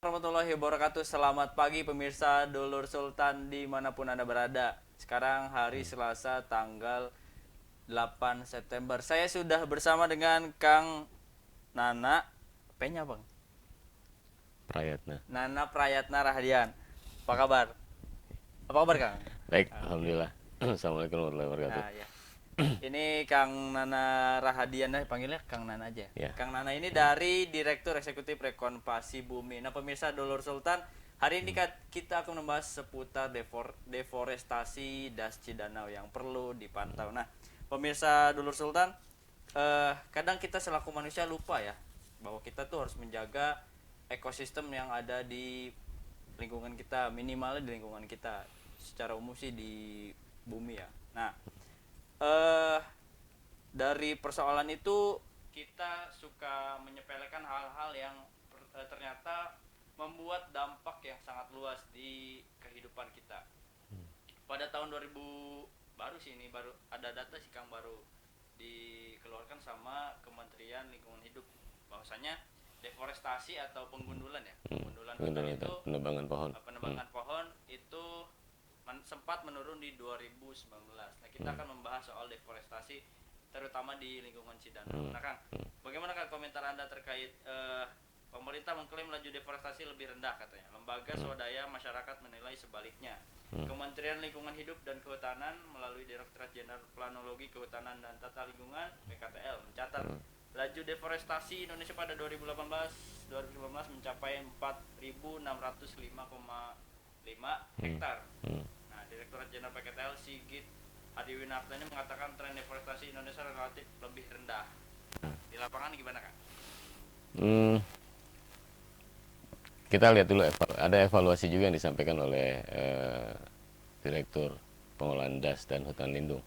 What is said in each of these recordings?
Warahmatullahi wabarakatuh. Selamat pagi pemirsa Dulur Sultan dimanapun Anda berada. Sekarang hari Selasa tanggal 8 September. Saya sudah bersama dengan Kang Nana. P-nya bang? Prayatna. Nana Prayatna Rahadian. Apa kabar? Apa kabar Kang? Baik, Oke. alhamdulillah. Assalamualaikum warahmatullahi wabarakatuh. Nah ya. Ini Kang Nana Rahadian, panggilnya Kang Nana aja. Ya. Kang Nana ini dari Direktur Eksekutif Rekonvasi Bumi. Nah pemirsa Dulur Sultan, hari ini kita akan membahas seputar deforestasi das Cidanau yang perlu dipantau. Nah pemirsa Dulur Sultan, kadang kita selaku manusia lupa ya bahwa kita tuh harus menjaga ekosistem yang ada di lingkungan kita, minimalnya di lingkungan kita, secara umum sih di bumi ya. Nah dari persoalan itu kita suka menyepelekan hal-hal yang ternyata membuat dampak yang sangat luas di kehidupan kita. Pada tahun 2000 baru sih, ini baru ada data sih Kang, baru dikeluarkan sama Kementerian Lingkungan Hidup bahwasanya deforestasi atau penggundulan ya, penggundulan hutan itu, Penebangan pohon. penebangan pohon itu sempat menurun di 2019. Nah, kita akan membahas soal deforestasi terutama di lingkungan Cidanau. Nah, Kang, bagaimana Kang komentar Anda terkait pemerintah mengklaim laju deforestasi lebih rendah katanya. Lembaga swadaya masyarakat menilai sebaliknya. Kementerian Lingkungan Hidup dan Kehutanan melalui Direktorat Jenderal Planologi Kehutanan dan Tata Lingkungan (PKTL) mencatat laju deforestasi Indonesia pada 2018 mencapai 4.605,5 hektar. Nah, Direktorat Jenderal PKTL Sigit Adiwinarto ini mengatakan tren deforestasi Indonesia relatif lebih rendah. Nah, di lapangan gimana Kang? Hmm, kita lihat dulu, ada evaluasi juga yang disampaikan oleh Direktur Pengelolaan Das dan Hutan Lindung.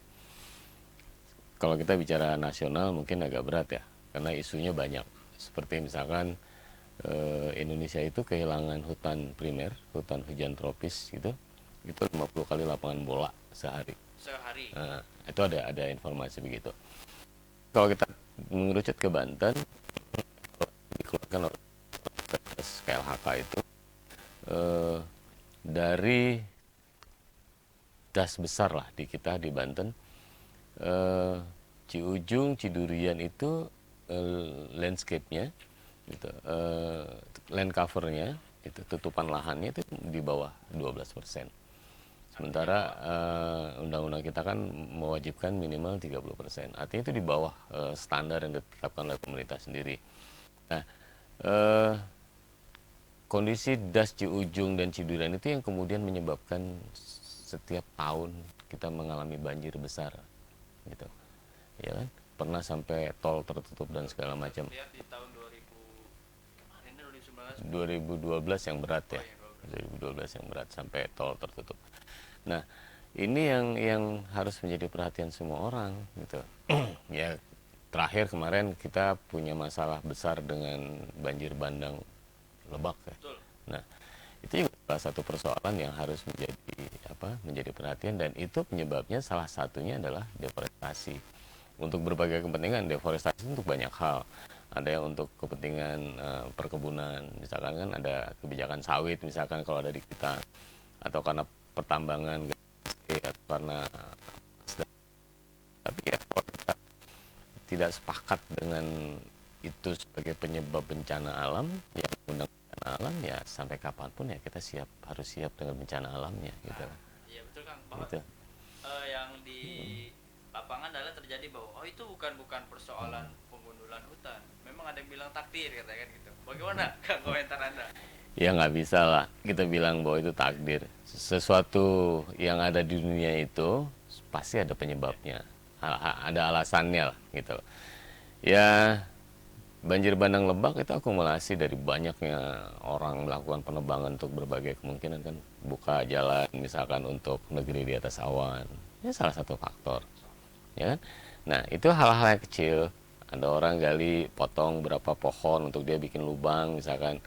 Kalau kita bicara nasional mungkin agak berat ya, karena isunya banyak. Seperti misalkan Indonesia itu kehilangan hutan primer, hutan hujan tropis gitu, itu 50 kali lapangan bola sehari. Nah, itu ada informasi begitu. Kalau kita mengerucut ke Banten, dikeluarkan oleh KLHK itu dari das besar lah di kita di Banten, Ciujung, Cidurian itu landscape-nya, gitu, land cover-nya, itu tutupan lahannya itu di bawah 12%. Sementara undang-undang kita kan mewajibkan minimal 30%. Artinya itu di bawah standar yang ditetapkan oleh pemerintah sendiri. Nah, kondisi das Ciujung dan Cidurian itu yang kemudian menyebabkan setiap tahun kita mengalami banjir besar, gitu, ya kan? Pernah sampai tol tertutup dan segala macam. Lihat di tahun 2000 kemarin 2012 yang berat ya, 2012 yang berat sampai tol tertutup. Nah, ini yang harus menjadi perhatian semua orang, gitu. Ya, terakhir kemarin kita punya masalah besar dengan banjir bandang Lebak ya. Betul. Nah, itu juga salah satu persoalan yang harus menjadi perhatian, dan itu penyebabnya salah satunya adalah deforestasi. Untuk berbagai kepentingan, deforestasi untuk banyak hal. Ada yang untuk kepentingan perkebunan, misalkan kan ada kebijakan sawit misalkan kalau ada di kita, atau karena pertambangan, atau karena, tapi ya kalau kita tidak sepakat dengan itu sebagai penyebab bencana alam, yang undang bencana alam, ya sampai kapanpun ya kita harus siap dengan bencana alamnya, gitu. Iya betul Kang, bahwa Gitu. yang di lapangan adalah terjadi bahwa itu bukan persoalan penggundulan hutan. Memang ada yang bilang takdir katanya kan gitu. Bagaimana Kang komentar Anda? Ya nggak bisa lah kita bilang bahwa itu takdir. Sesuatu yang ada di dunia itu pasti ada penyebabnya, ada alasannya lah, gitu. Ya, banjir bandang Lebak itu akumulasi dari banyaknya orang melakukan penebangan untuk berbagai kemungkinan kan, buka jalan misalkan untuk negeri di atas awan, ya salah satu faktor, ya kan. Nah, itu hal-hal yang kecil. Ada orang gali potong berapa pohon untuk dia bikin lubang misalkan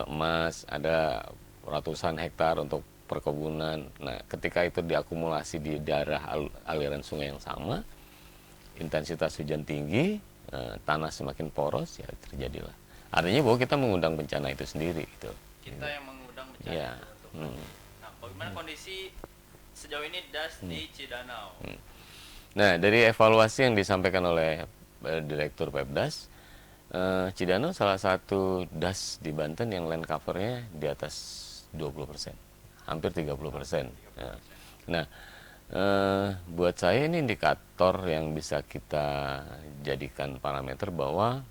emas, ada ratusan hektar untuk perkebunan. Nah, ketika itu diakumulasi di daerah aliran sungai yang sama, intensitas hujan tinggi, tanah semakin poros, ya terjadilah. Artinya bahwa kita mengundang bencana itu sendiri, gitu. kita yang mengundang bencana Ya. itu untuk nah bagaimana kondisi sejauh ini das di Cidanau? Nah, dari evaluasi yang disampaikan oleh Direktur Pemdas, Cidanau salah satu das di Banten yang land covernya di atas 20%, hampir 30%. Ya. Nah, buat saya ini indikator yang bisa kita jadikan parameter bahwa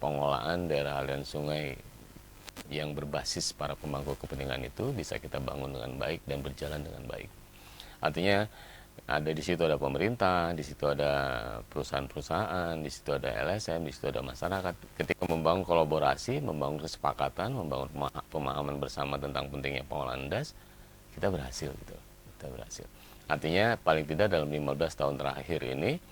pengelolaan daerah aliran sungai yang berbasis para pemangku kepentingan itu bisa kita bangun dengan baik dan berjalan dengan baik. Artinya ada di situ ada pemerintah, di situ ada perusahaan-perusahaan, di situ ada LSM, di situ ada masyarakat. Ketika membangun kolaborasi, membangun kesepakatan, membangun pemahaman bersama tentang pentingnya pengelolaan das, kita berhasil gitu. Kita berhasil. Artinya paling tidak dalam 15 tahun terakhir ini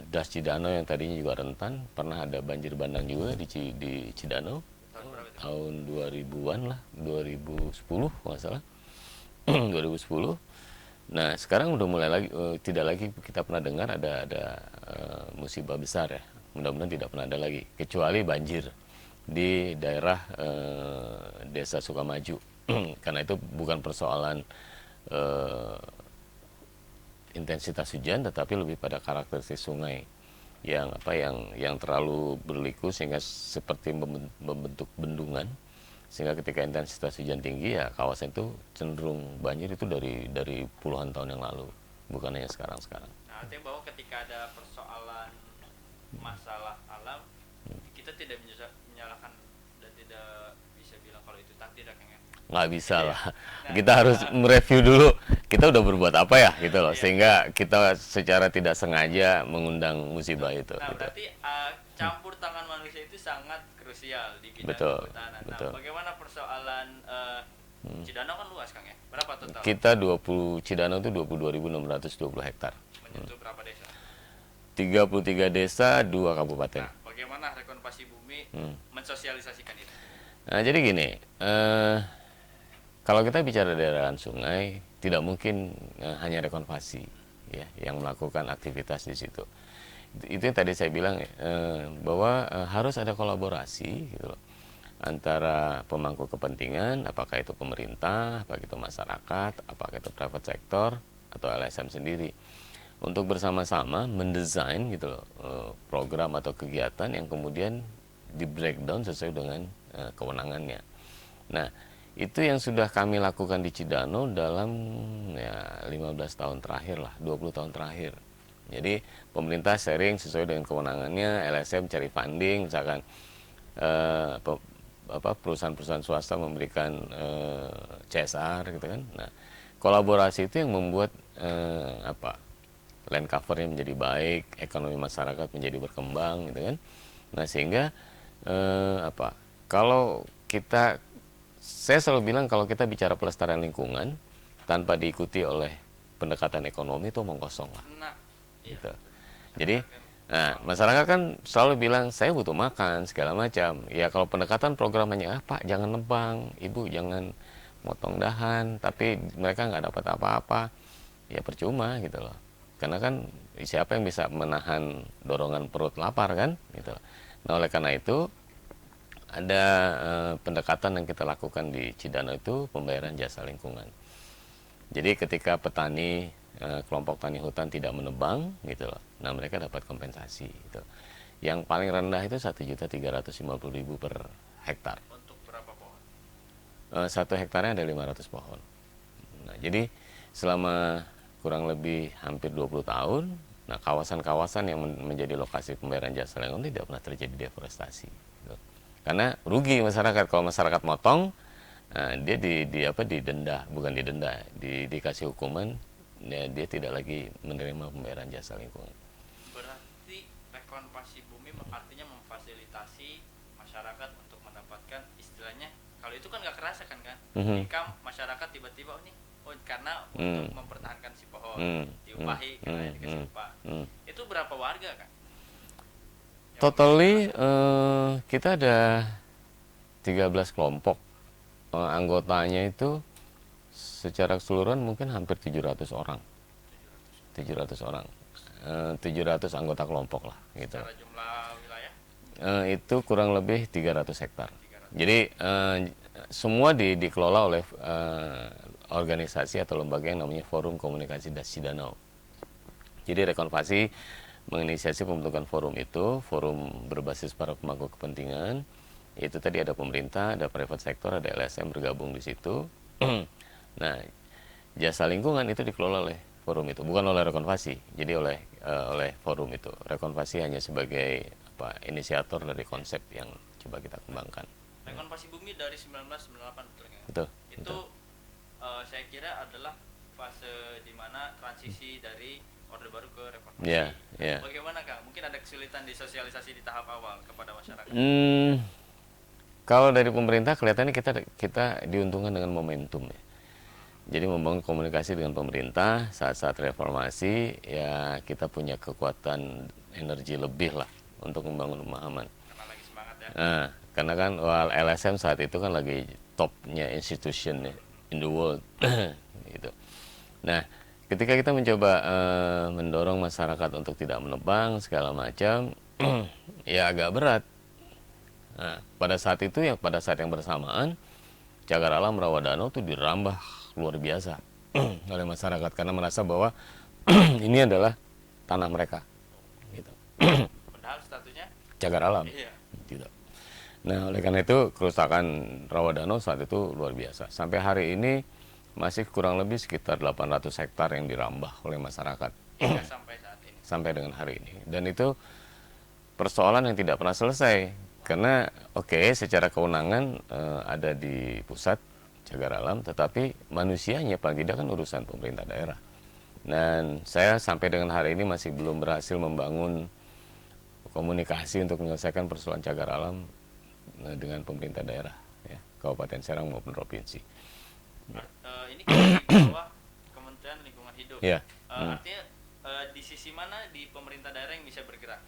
das Cidanau yang tadinya juga rentan, pernah ada banjir bandang juga di Cidanau Tahun berapa itu? tahun 2000-an lah, 2010 nggak salah. 2010. Nah, sekarang udah mulai lagi tidak lagi kita pernah dengar ada musibah besar ya. Mudah-mudahan tidak pernah ada lagi kecuali banjir di daerah Desa Sukamaju. Karena itu bukan persoalan intensitas hujan tetapi lebih pada karakteristik sungai yang terlalu berliku sehingga seperti membentuk bendungan, sehingga ketika intensitas hujan tinggi ya kawasan itu cenderung banjir itu dari puluhan tahun yang lalu, bukan hanya sekarang. Nah, artinya bahwa ketika ada persoalan masalah alam, kita tidak bisa menyalahkan dan tidak bisa bilang kalau itu takdir ya, Kang ya. Nggak bisa lah, Nah, kita harus mereview dulu kita udah berbuat apa ya gitu loh, sehingga kita secara tidak sengaja mengundang musibah itu Nah, gitu. berarti campur tangan manusia itu sangat krusial di bidang Betul, kehutanan. Nah, betul. bagaimana persoalan Cidanau kan luas, Kang ya? Berapa total? Kita 20 Cidanau itu 22.620 hektar, Menyentuh berapa desa? 33 desa, 2 kabupaten. Nah, bagaimana rekonstruksi bumi mensosialisasikan itu? Nah, jadi gini, kalau kita bicara daerah sungai, tidak mungkin hanya rekonvasi ya yang melakukan aktivitas di situ. Itu yang tadi saya bilang bahwa harus ada kolaborasi gitu loh, antara pemangku kepentingan, apakah itu pemerintah, apakah itu masyarakat, apakah itu private sector atau LSM sendiri, untuk bersama-sama mendesain gitu loh program atau kegiatan yang kemudian di breakdown sesuai dengan kewenangannya. Nah, itu yang sudah kami lakukan di Cidanau dalam ya 15 tahun terakhir lah, 20 tahun terakhir. Jadi pemerintah sharing sesuai dengan kewenangannya, LSM cari funding, misalkan perusahaan-perusahaan swasta memberikan CSR gitu kan. Nah, kolaborasi itu yang membuat land covernya menjadi baik, ekonomi masyarakat menjadi berkembang gitu kan. Nah, sehingga kalau saya selalu bilang kalau kita bicara pelestarian lingkungan tanpa diikuti oleh pendekatan ekonomi itu omong kosong lah. Nah, Gitu. Jadi, masyarakat kan selalu bilang saya butuh makan segala macam. Ya kalau pendekatan program hanya Pak jangan nebang, Ibu jangan motong dahan, tapi mereka nggak dapat apa-apa, ya percuma gitu loh. Karena kan siapa yang bisa menahan dorongan perut lapar kan, gitu. Nah oleh karena itu ada pendekatan yang kita lakukan di Cidanau itu pembayaran jasa lingkungan. Jadi ketika petani kelompok tani hutan tidak menebang gitu loh, nah mereka dapat kompensasi gitu. Yang paling rendah itu 1.350.000 per hektar. untuk berapa pohon? 1 hektarnya ada 500 pohon. Nah, jadi selama kurang lebih hampir 20 tahun, nah kawasan-kawasan yang menjadi lokasi pembayaran jasa lingkungan tidak pernah terjadi deforestasi. Gitu. Karena rugi masyarakat kalau masyarakat motong, nah, dia didenda, bukan didenda, dikasih hukuman, ya, dia tidak lagi menerima pembayaran jasa lingkungan. Berarti rekonstruksi bumi artinya memfasilitasi masyarakat untuk mendapatkan istilahnya, kalau itu kan nggak kerasa kan income masyarakat tiba-tiba karena untuk mempertahankan si pohon diupahi karena dikasih upah. Itu berapa warga kan? Totally kita ada 13 kelompok, anggotanya itu secara keseluruhan mungkin hampir 700 orang. 700 orang. 700 anggota kelompok lah gitu. Secara jumlah wilayah Itu kurang lebih 300 hektar. 300. Jadi semua dikelola oleh organisasi atau lembaga yang namanya Forum Komunikasi Das Cidanau. Jadi Rekonvasi menginisiasi pembentukan forum itu, forum berbasis para pemangku kepentingan. Itu tadi ada pemerintah, ada private sector, ada LSM bergabung di situ. Nah, jasa lingkungan itu dikelola oleh forum itu, bukan oleh Rekonvasi. Jadi oleh forum itu. Rekonvasi hanya sebagai inisiator dari konsep yang coba kita kembangkan. Rekonvasi Bumi dari 1998 betul nggak? Betul. Itu Betul. Saya kira adalah fase di mana transisi dari Orde Baru ke Reformasi. Ya, ya. Bagaimana Kang? Mungkin ada kesulitan di sosialisasi di tahap awal kepada masyarakat. Kalau dari pemerintah kelihatannya kita diuntungkan dengan momentum ya. Jadi membangun komunikasi dengan pemerintah saat-saat reformasi ya kita punya kekuatan energi lebih lah untuk membangun pemahaman. Karena lagi semangat ya. Nah, karena kan LSM saat itu kan lagi topnya institution in the world gitu. Nah, ketika kita mencoba mendorong masyarakat untuk tidak menebang segala macam, ya agak berat. Nah, pada saat yang bersamaan, cagar alam Rawadano itu dirambah luar biasa oleh masyarakat karena merasa bahwa ini adalah tanah mereka. Gitu. Padahal statusnya Cagar alam. iya. Tidak. Nah, oleh karena itu kerusakan Rawadano saat itu luar biasa. Sampai hari ini masih kurang lebih sekitar 800 hektar yang dirambah oleh masyarakat. Hingga sampai saat ini. Sampai dengan hari ini. Dan itu persoalan yang tidak pernah selesai. Karena secara kewenangan ada di pusat cagar alam, tetapi manusianya paling tidak kan urusan pemerintah daerah. Dan saya sampai dengan hari ini masih belum berhasil membangun komunikasi untuk menyelesaikan persoalan cagar alam dengan pemerintah daerah, ya, Kabupaten Serang maupun provinsi. Ini kan di bawah Kementerian Lingkungan Hidup. Ya. Artinya di sisi mana di pemerintah daerah yang bisa bergerak?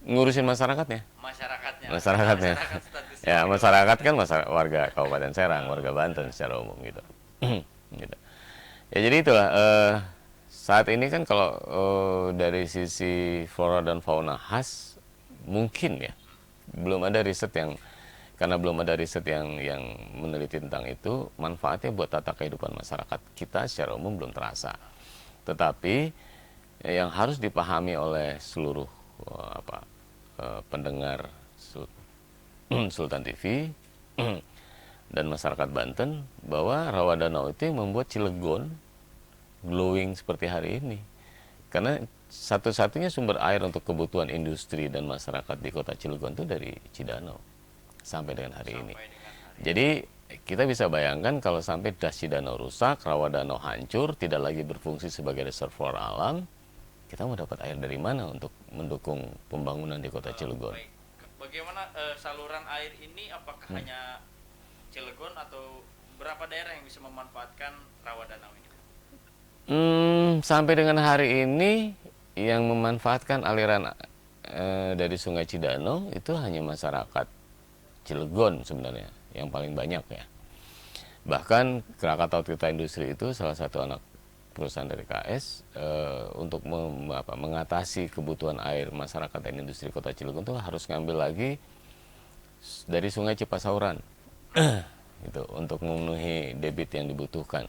Ngurusin masyarakatnya. Masyarakatnya. Masyarakatnya. Statusnya. Ya, masyarakat kan warga Kabupaten Serang, warga Banten secara umum gitu. Gitu. Ya jadi itulah saat ini kan kalau dari sisi flora dan fauna khas mungkin ya belum ada riset yang meneliti tentang itu, manfaatnya buat tata kehidupan masyarakat kita secara umum belum terasa. Tetapi yang harus dipahami oleh seluruh pendengar Sultan TV dan masyarakat Banten bahwa Rawadanau itu yang membuat Cilegon glowing seperti hari ini. Karena satu-satunya sumber air untuk kebutuhan industri dan masyarakat di kota Cilegon itu dari Cidanau sampai dengan hari ini. Jadi kita bisa bayangkan kalau sampai Das Cidanau rusak, Rawadanau hancur, tidak lagi berfungsi sebagai reservoir alam, kita mau dapat air dari mana untuk mendukung pembangunan di kota Cilegon? Baik. Bagaimana saluran air ini? Apakah hanya Cilegon atau berapa daerah yang bisa memanfaatkan Rawadanau ini? Sampai dengan hari ini yang memanfaatkan aliran dari Sungai Cidanau itu hanya masyarakat Cilegon sebenarnya yang paling banyak ya. Bahkan Krakatau Tirta Industri itu salah satu anak perusahaan dari KS untuk mengatasi kebutuhan air masyarakat dan industri kota Cilegon itu harus ngambil lagi dari Sungai Cipasauran gitu untuk memenuhi debit yang dibutuhkan.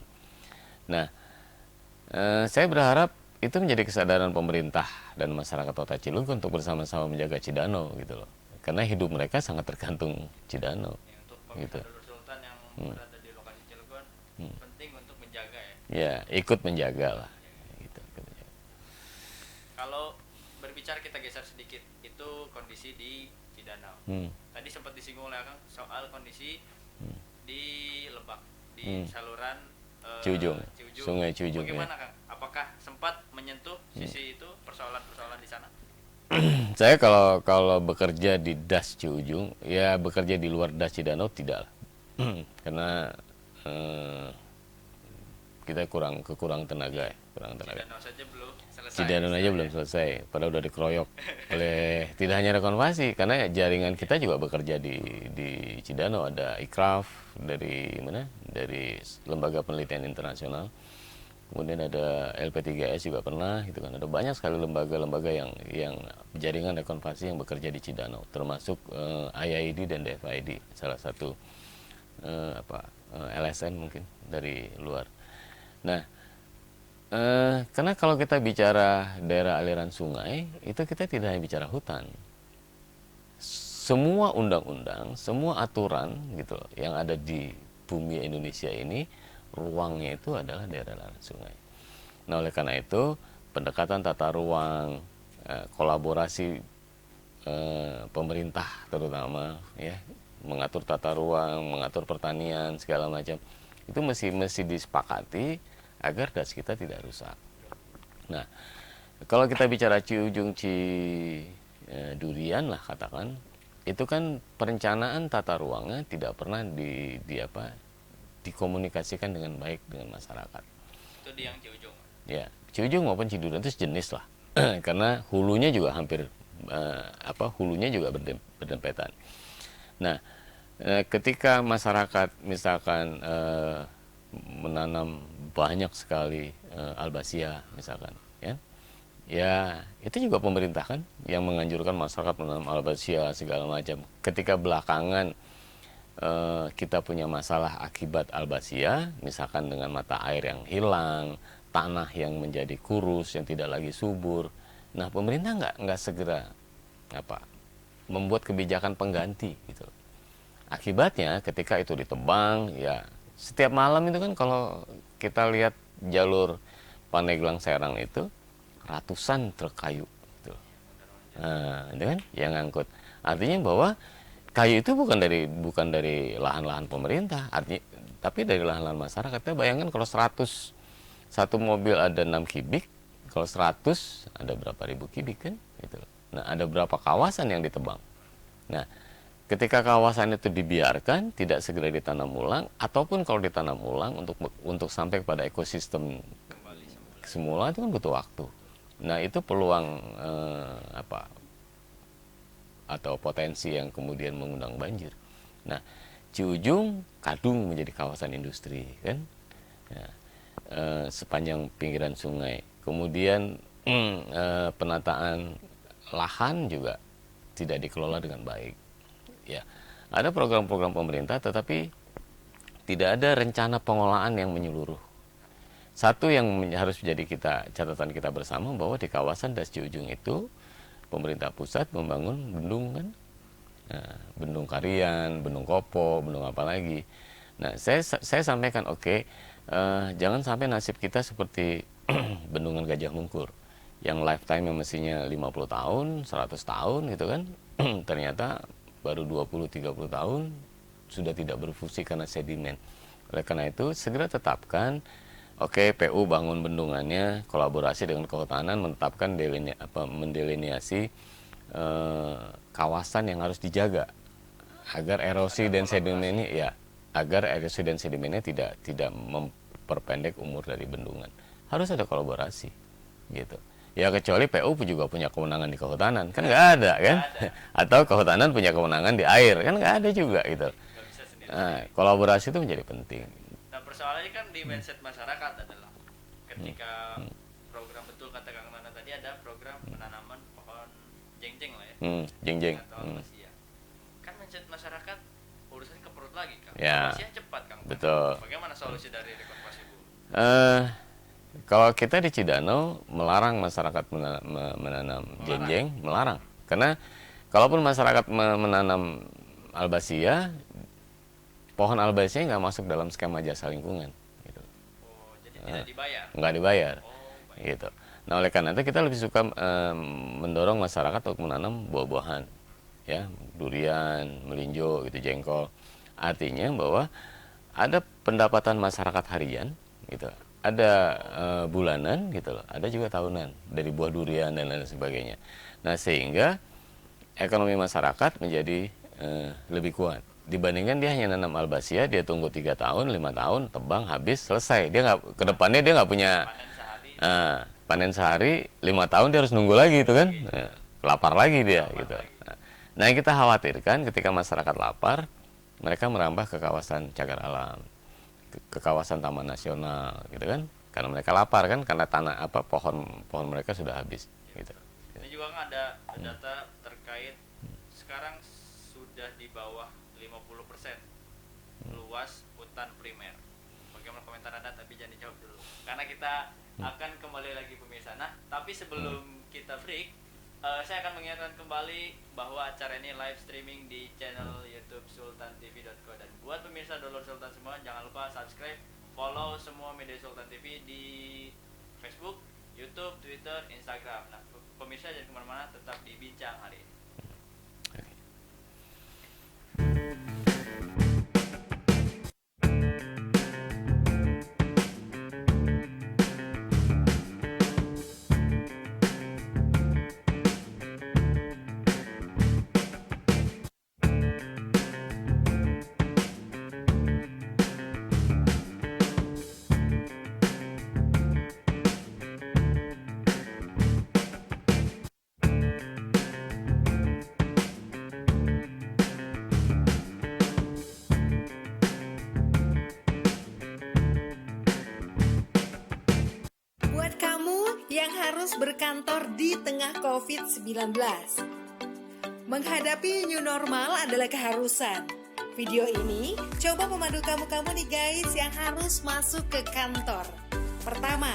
Nah, saya berharap itu menjadi kesadaran pemerintah dan masyarakat kota Cilegon untuk bersama-sama menjaga Cidanau gitu loh. Karena hidup mereka sangat tergantung Cidanau. Ya, untuk Pemerintah Gitu. Sultan yang berada di lokasi Cilegon penting untuk menjaga ya. Ya, ikut menjaga lah. Gitu. Kalau berbicara kita geser sedikit, itu kondisi di Cidanau. Tadi sempat disinggung oleh Kang soal kondisi di Lebak, di saluran Ciujung, Sungai Ciujung. Bagaimana Ya. Kang? Apakah sempat menyentuh sisi itu persoalan-persoalan di sana? Saya kalau bekerja di Das Ciujung, ya bekerja di luar Das Cidanau tidak lah. Karena kita kurang tenaga ya, kurang tenaga. Cidanau saja belum selesai. Cidanau aja belum selesai, padahal udah dikeroyok oleh tidak hanya Rekonvasi, karena jaringan kita juga bekerja di Cidanau, ada Ikraf dari mana? Dari Lembaga Penelitian Internasional. Kemudian ada LP3S juga pernah, gitu kan. Ada banyak sekali lembaga-lembaga yang jaringan Rekonvasi yang bekerja di Cidanau, termasuk IID dan DFID, salah satu LSN mungkin dari luar. Nah, karena kalau kita bicara daerah aliran sungai, itu kita tidak hanya bicara hutan. Semua undang-undang, semua aturan gitu loh, yang ada di bumi Indonesia ini, ruangnya itu adalah daerah aliran sungai. Nah, oleh karena itu, pendekatan tata ruang, kolaborasi pemerintah terutama ya, mengatur tata ruang, mengatur pertanian segala macam, itu mesti disepakati agar das kita tidak rusak. Nah, kalau kita bicara Ciujung Durian lah katakan, itu kan perencanaan tata ruangnya tidak pernah dikomunikasikan dengan baik dengan masyarakat. Itu di yang Ciujung. Ya, Ciujung maupun Cidurian itu sejenis lah. Karena hulunya juga hampir hulunya juga berdempetan. Nah, ketika masyarakat misalkan menanam banyak sekali albasia misalkan, ya itu juga pemerintah kan yang menganjurkan masyarakat menanam albasia segala macam. Ketika belakangan kita punya masalah akibat albasia, misalkan dengan mata air yang hilang, tanah yang menjadi kurus, yang tidak lagi subur. Nah, pemerintah nggak segera membuat kebijakan pengganti gitu. Akibatnya ketika itu ditebang, ya setiap malam itu kan kalau kita lihat jalur Pandeglang Serang itu ratusan truk kayu gitu. Nah, itu kan yang ngangkut. Artinya bahwa kayu itu bukan dari lahan-lahan pemerintah, artinya tapi dari lahan-lahan masyarakat. Kita bayangkan kalau 100 satu mobil ada 6 kubik, kalau 100 ada berapa ribu kubik kan gitu. Nah, ada berapa kawasan yang ditebang. Nah, ketika kawasan itu dibiarkan tidak segera ditanam ulang, ataupun kalau ditanam ulang untuk sampai kepada ekosistem semula, itu kan butuh waktu. Nah, itu peluang atau potensi yang kemudian mengundang banjir. Nah, Ciujung kadung menjadi kawasan industri kan, ya, sepanjang pinggiran sungai. Kemudian penataan lahan juga tidak dikelola dengan baik. Ya, ada program-program pemerintah, tetapi tidak ada rencana pengolahan yang menyeluruh. Satu yang harus menjadi catatan kita bersama, bahwa di kawasan Das Ciujung itu pemerintah pusat membangun bendung kan, bendung Karian, bendung Kopo, bendung apa lagi. Nah, saya sampaikan oke, jangan sampai nasib kita seperti bendungan Gajah Mungkur yang lifetime mestinya 50 tahun, 100 tahun gitu kan. Ternyata baru 20-30 tahun sudah tidak berfungsi karena sedimen. Oleh karena itu segera tetapkan, oke, PU bangun bendungannya, kolaborasi dengan kehutanan menetapkan mendelineasi kawasan yang harus dijaga agar erosi dan sedimennya tidak memperpendek umur dari bendungan. Harus ada kolaborasi gitu. Ya, kecuali PU juga punya kewenangan di kehutanan, kan nggak ada kan? Atau kehutanan punya kewenangan di air, kan nggak ada juga gitu. Nah, kolaborasi itu menjadi penting. Nah, persoalannya kan di mindset masyarakat adalah ketika program, betul kata Kang Nana tadi, ada program penanaman pohon jeng-jeng lah ya. Jeng-jeng. Atau albasia. Kan mindset masyarakat urusan ke perut lagi, Kang. Ya. Albasia cepat, Kang. Betul. Bagaimana solusi dari rekonstruksi Bu? Kalau kita di Cidanau melarang masyarakat menanam jeng-jeng, melarang. Karena kalaupun masyarakat menanam albasia, pohon albasia nggak masuk dalam skema jasa lingkungan. Gitu. Oh, jadi tidak dibayar? Nggak dibayar. Oh, Gitu. Nah, oleh karena itu kita lebih suka mendorong masyarakat untuk menanam buah-buahan, ya, durian, melinjo, gitu, jengkol. Artinya bahwa ada pendapatan masyarakat harian, gitu. Ada bulanan gitu loh, ada juga tahunan dari buah durian dan lain sebagainya. Nah, sehingga ekonomi masyarakat menjadi lebih kuat dibandingkan dia hanya nanam albasia, dia tunggu 3 tahun 5 tahun, tebang habis selesai, dia nggak, kedepannya dia nggak punya panen sehari 5 tahun, dia harus nunggu lagi itu kan, lapar lagi dia gitu. Nah, yang kita khawatirkan ketika masyarakat lapar, mereka merambah ke kawasan cagar alam, ke kawasan taman nasional gitu kan, karena mereka lapar kan, karena pohon mereka sudah habis gitu. Ini juga kan ada data terkait sekarang sudah di bawah 50% luas hutan primer. Bagaimana komentar Anda? Tapi jangan dijawab dulu, karena kita akan kembali lagi pemirsa. Nah, tapi sebelum kita break, saya akan mengingatkan kembali bahwa acara ini live streaming di channel YouTube sultantv.co, dan buat pemirsa Dolor Sultan semua, jangan lupa subscribe, follow semua media Sultan TV di Facebook, YouTube, Twitter, Instagram. Nah, pemirsa jangan kemana-mana, tetap di Bincang Hari ini. Buat kamu yang harus berkantor di tengah COVID-19, menghadapi new normal adalah keharusan. Video ini coba memandu kamu nih guys yang harus masuk ke kantor. Pertama,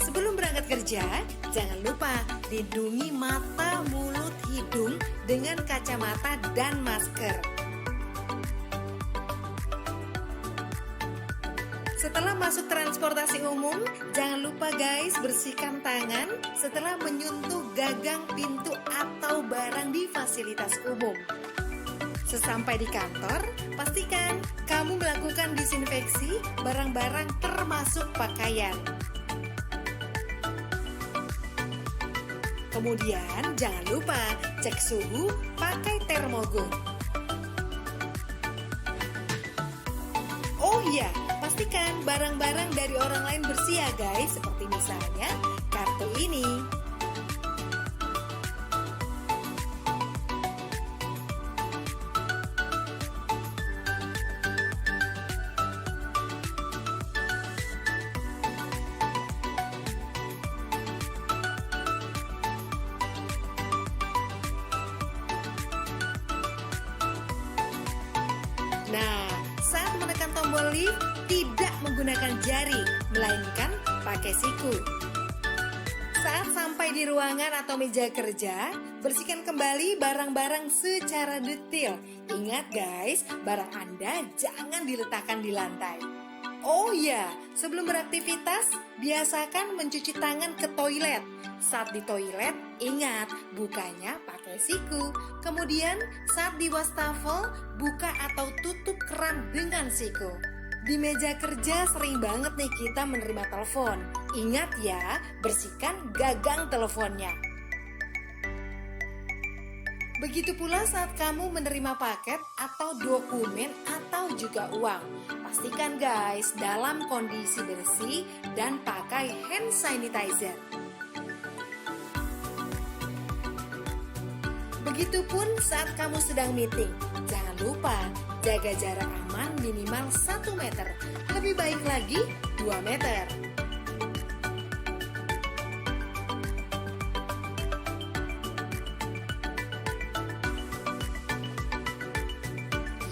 sebelum berangkat kerja, jangan lupa lindungi mata, mulut, hidung dengan kacamata dan masker. Setelah masuk transportasi umum, jangan lupa guys bersihkan tangan setelah menyentuh gagang pintu atau barang di fasilitas umum. Sesampai di kantor, pastikan kamu melakukan disinfeksi barang-barang termasuk pakaian. Kemudian jangan lupa cek suhu pakai termogun. Oh iya, pastikan barang-barang dari orang lain bersih ya guys, seperti misalnya kartu ini. Nah, saat menekan tombol lift, tidak menggunakan jari, melainkan pakai siku. Saat sampai di ruangan atau meja kerja, bersihkan kembali barang-barang secara detail. Ingat guys, barang Anda jangan diletakkan di lantai. Oh ya, sebelum beraktivitas, biasakan mencuci tangan ke toilet. Saat di toilet, ingat bukanya pakai siku. Kemudian saat di wastafel, buka atau tutup keran dengan siku. Di meja kerja sering banget nih kita menerima telepon. Ingat ya, bersihkan gagang teleponnya. Begitu pula saat kamu menerima paket atau dokumen atau juga uang. Pastikan guys dalam kondisi bersih dan pakai hand sanitizer. Begitupun saat kamu sedang meeting. Jangan lupa jaga jarak aman minimal 1 meter. Lebih baik lagi 2 meter.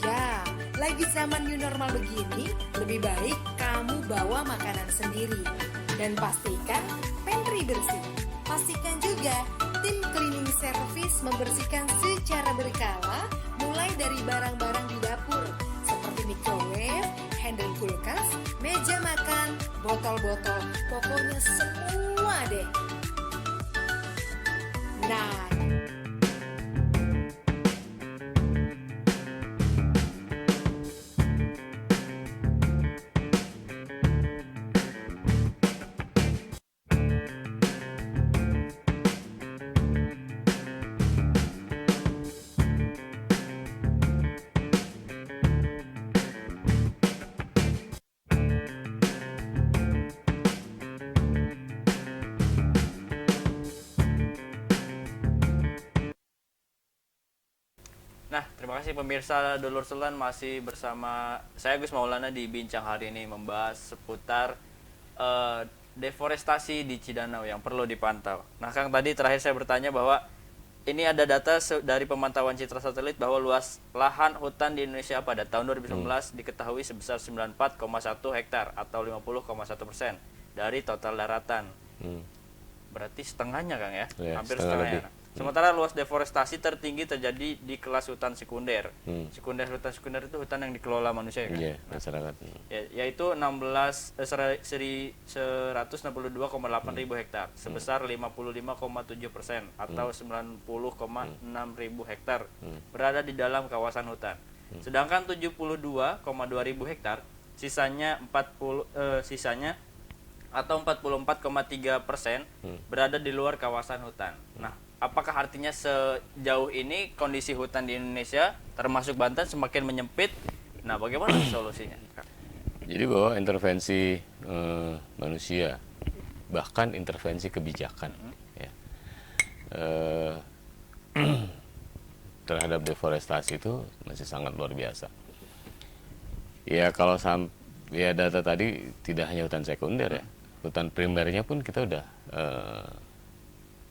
Ya, lagi zaman new normal begini, lebih baik kamu bawa makanan sendiri. Dan pastikan pantry bersih. Pastikan juga tim cleaning service membersihkan secara berkala, mulai dari barang-barang di dapur seperti microwave, handle kulkas, meja makan, botol-botol, pokoknya semua deh. Nah, Nah, terima kasih pemirsa Dolor Sultan, masih bersama saya Gus Maulana di Bincang Hari ini membahas seputar deforestasi di Cidanau yang perlu dipantau. Nah, Kang, tadi terakhir saya bertanya bahwa ini ada data dari pemantauan citra satelit bahwa luas lahan hutan di Indonesia pada tahun 2019 diketahui sebesar 94,1 hektar atau 50,1% dari total daratan. Berarti setengahnya, Kang ya, Ya, hampir setengah setengahnya. Sementara luas deforestasi tertinggi terjadi di kelas hutan sekunder. Hutan sekunder itu hutan yang dikelola manusia ya, Kang? Iya, masyarakat. Yaitu 162,8 ribu hektar sebesar 55,7% atau 90,6 ribu hektar berada di dalam kawasan hutan. Sedangkan 72,2 ribu hektar sisanya atau 44,3% berada di luar kawasan hutan. Nah, apakah artinya sejauh ini kondisi hutan di Indonesia termasuk Banten semakin menyempit? Nah, bagaimana solusinya, Kak? Jadi bahwa intervensi manusia, bahkan intervensi kebijakan, ya, terhadap deforestasi itu masih sangat luar biasa. Ya kalau ya data tadi tidak hanya hutan sekunder ya, hutan primernya pun kita udah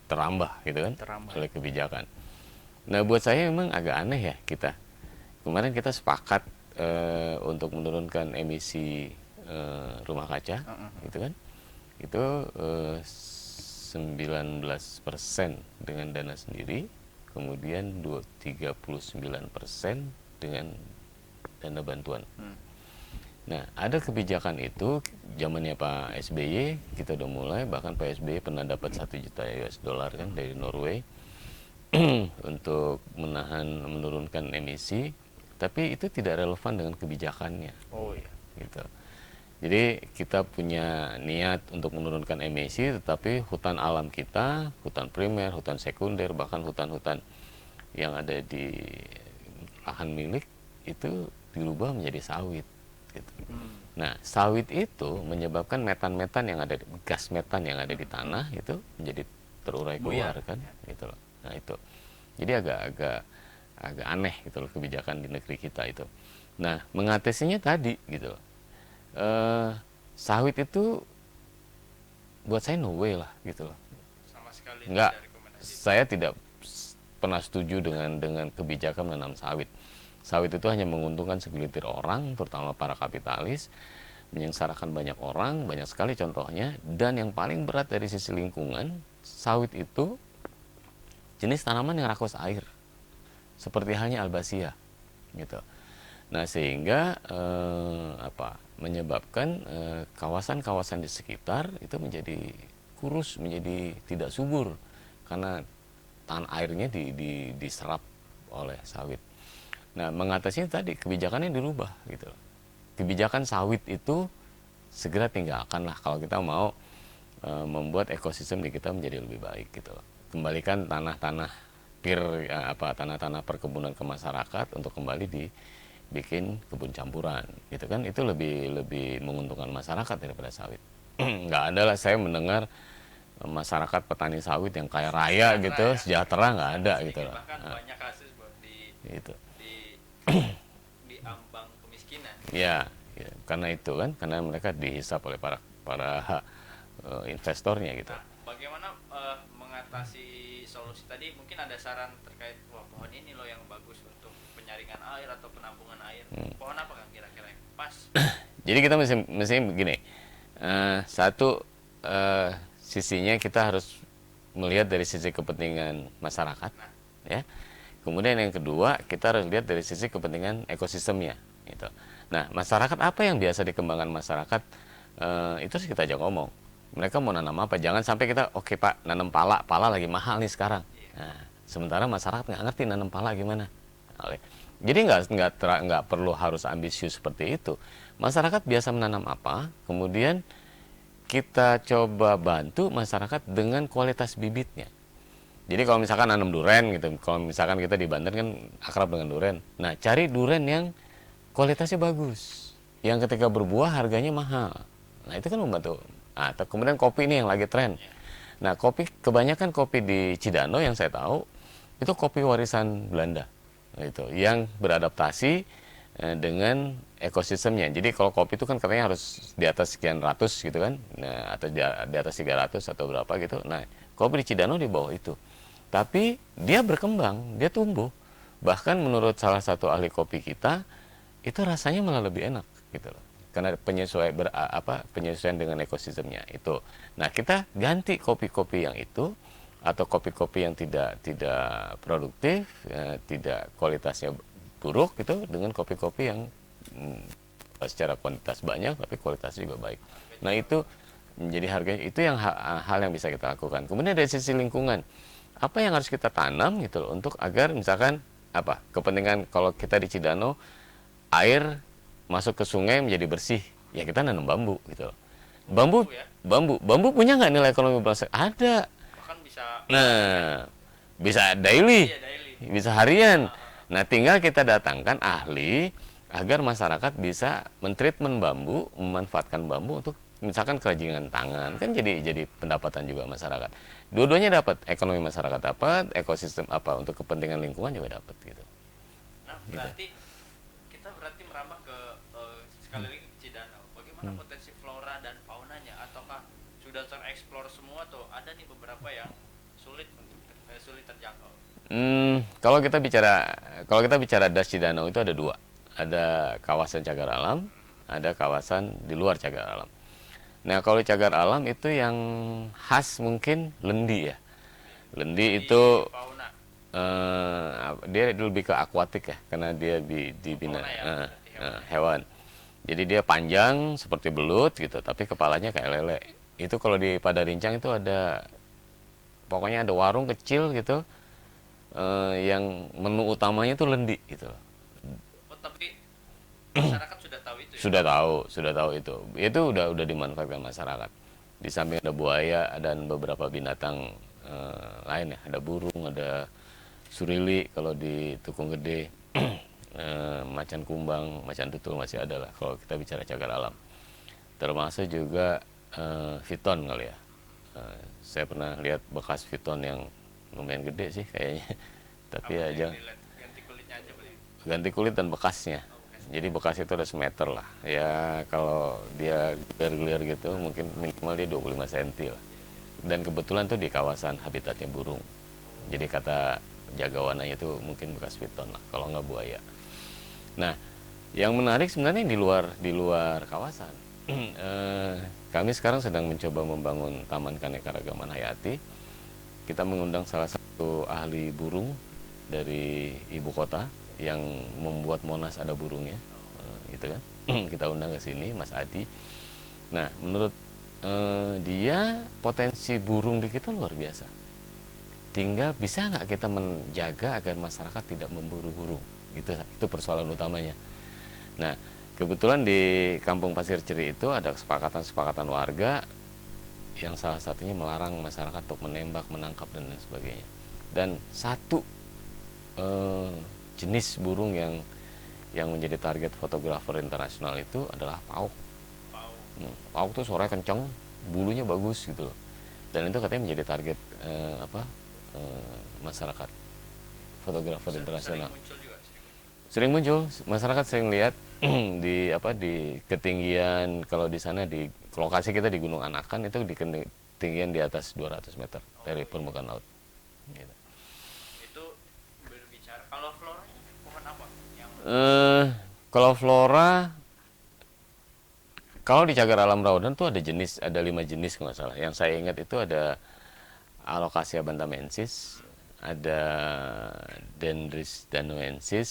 terambah gitu kan, oleh kebijakan. Nah buat saya memang agak aneh ya kita. Kemarin kita sepakat untuk menurunkan emisi rumah kaca, gitu kan? Itu 19% dengan dana sendiri, kemudian 39% dengan dana bantuan. Nah, ada kebijakan itu zamannya Pak SBY, kita udah mulai, bahkan Pak SBY pernah dapat 1 juta US dollar kan dari Norway untuk menurunkan emisi, tapi itu tidak relevan dengan kebijakannya. Oh iya. Gitu. Jadi kita punya niat untuk menurunkan emisi, tetapi hutan alam kita, hutan primer, hutan sekunder, bahkan hutan-hutan yang ada di lahan milik itu dirubah menjadi sawit. Gitu. Nah, sawit itu menyebabkan metan-metan yang ada, gas metan yang ada di tanah itu menjadi terurai keluar kan, gitu loh. Nah itu, jadi agak aneh gitu loh kebijakan di negeri kita itu. Nah, mengatasinya tadi gitu loh. Sawit itu buat saya no way lah gitu loh. Sama sekali Enggak, tidak rekomendasi. saya tidak pernah setuju dengan kebijakan menanam sawit. Sawit itu hanya menguntungkan segelintir orang, terutama para kapitalis, menyengsarakan banyak orang, banyak sekali contohnya. Dan yang paling berat dari sisi lingkungan, sawit itu jenis tanaman yang rakus air, seperti halnya albasia, gitu. Nah sehingga menyebabkan kawasan-kawasan di sekitar itu menjadi kurus, menjadi tidak subur karena tanah airnya diserap oleh sawit. Nah, mengatasinya tadi kebijakannya dirubah gitu. Kebijakan sawit itu segera tinggalkanlah kalau kita mau membuat ekosistem di kita menjadi lebih baik gitu. Kembalikan tanah-tanah tanah-tanah perkebunan ke masyarakat untuk kembali dibikin kebun campuran gitu kan. Itu lebih menguntungkan masyarakat daripada sawit. Nggak ada lah saya mendengar masyarakat petani sawit yang kaya raya gitu, sejahtera, nggak ada gitu loh. Bahkan banyak kasus Gitu. di ambang kemiskinan. Ya, karena itu kan, karena mereka dihisap oleh para investornya gitu. Nah, bagaimana mengatasi solusi tadi? Mungkin ada saran terkait pohon ini loh yang bagus untuk penyaringan air atau penampungan air. Pohon apa kan kira-kira yang pas? Jadi kita mesti begini. Satu sisinya kita harus melihat dari sisi kepentingan masyarakat, ya. Kemudian yang kedua, kita harus lihat dari sisi kepentingan ekosistemnya. Gitu. Nah, masyarakat apa yang biasa dikembangkan masyarakat, itu harus kita ajak ngomong. Mereka mau nanam apa? Jangan sampai kita, oke Pak, nanam pala lagi mahal nih sekarang. Nah, sementara masyarakat nggak ngerti nanam pala gimana. Jadi nggak perlu harus ambisius seperti itu. Masyarakat biasa menanam apa, kemudian kita coba bantu masyarakat dengan kualitas bibitnya. Jadi kalau misalkan nanam duren gitu, kalau misalkan kita di Banten kan akrab dengan duren. Nah, cari duren yang kualitasnya bagus, yang ketika berbuah harganya mahal. Nah, itu kan membantu. Nah, kemudian kopi ini yang lagi tren. Nah, kebanyakan kopi di Cidano yang saya tahu itu kopi warisan Belanda, gitu, yang beradaptasi dengan ekosistemnya. Jadi kalau kopi itu kan katanya harus di atas sekian ratus gitu kan, nah, atau di atas 300 atau berapa gitu. Nah, kopi di Cidano di bawah itu. tapi dia berkembang, dia tumbuh. Bahkan menurut salah satu ahli kopi kita, itu rasanya malah lebih enak gitu loh. Karena penyesuaian dengan ekosistemnya itu. Nah, kita ganti kopi-kopi yang itu atau kopi-kopi yang tidak produktif, tidak kualitasnya buruk gitu, dengan kopi-kopi yang secara kuantitas banyak tapi kualitasnya juga baik. Nah, itu menjadi harganya, itu yang hal yang bisa kita lakukan. Kemudian dari sisi lingkungan, apa yang harus kita tanam gitu loh, untuk agar misalkan kepentingan kalau kita di Cidanau air masuk ke sungai menjadi bersih, ya kita nanam bambu gitu loh. Bambu punya nggak nilai ekonomi bangsa? Ada. Bahkan bisa. Nah, bisa daily, Iya, daily. bisa harian. Nah, tinggal kita datangkan ahli agar masyarakat bisa mentreatment bambu, memanfaatkan bambu untuk misalkan kerajinan tangan, kan jadi pendapatan juga masyarakat. Dua-duanya dapat, ekonomi masyarakat dapat, ekosistem untuk kepentingan lingkungan juga dapat gitu. Nah, berarti kita merambah ke sekali lagi ke Cidanau. Bagaimana potensi flora dan faunanya, ataukah sudah tereksplor semua atau ada nih beberapa yang sulit terjangkau? Kalau kita bicara Das Cidanau itu ada dua. Ada kawasan cagar alam, ada kawasan di luar cagar alam. Nah, kalau cagar alam itu yang khas mungkin lendi ya. Lendi itu Fauna. dia lebih ke akuatik ya, karena dia dibina hewan. Jadi dia panjang seperti belut gitu, tapi kepalanya kayak lele. Itu kalau di Padarincang itu pokoknya ada warung kecil gitu, yang menu utamanya itu lendi gitu. Oh, tapi masyarakat sudah tahu itu ya? Sudah tahu itu. Itu udah dimanfaatkan masyarakat. Di samping ada buaya dan beberapa binatang lain ya, ada burung, ada surili kalau di Tukung Gede, macan kumbang, macan tutul masih ada lah kalau kita bicara cagar alam. Termasuk juga fiton kali ya. Saya pernah lihat bekas fiton yang lumayan gede sih kayaknya. Tapi aja ganti kulitnya aja boleh. ganti kulit dan bekasnya. Jadi bekas itu ada semeter lah. Ya kalau dia gelir-gelir gitu mungkin minimal dia 25 cm lah. Dan kebetulan tuh di kawasan habitatnya burung. Jadi kata jagawananya itu mungkin bekas piton lah, kalau nggak buaya. Nah, yang menarik sebenarnya di luar kawasan. Kami sekarang sedang mencoba membangun Taman Keanekaragaman Hayati. Kita mengundang salah satu ahli burung dari ibu kota yang membuat Monas ada burungnya, gitu kan. Kita undang ke sini Mas Adi. Nah, menurut dia potensi burung di kita luar biasa. Tinggal bisa nggak kita menjaga agar masyarakat tidak memburu burung, itu persoalan utamanya. Nah, kebetulan di Kampung Pasir Ceri itu ada kesepakatan warga yang salah satunya melarang masyarakat untuk menembak, menangkap dan lain sebagainya. Dan satu jenis burung yang menjadi target fotografer internasional itu adalah pauk. Pauk tuh suaranya kencang, bulunya bagus gitu loh. Dan itu katanya menjadi target masyarakat fotografer internasional. Sering muncul, masyarakat sering lihat di ketinggian, kalau di sana di lokasi kita di Gunung Anakan itu di ketinggian di atas 200 meter dari permukaan laut. Gitu. Itu berbicara kalau flora pohon apa yang kalau flora, kalau di cagar alam Rawadan tuh ada 5 jenis kalau nggak salah. Yang saya ingat itu ada Alocasia bantamensis, ada Dendris danuensis,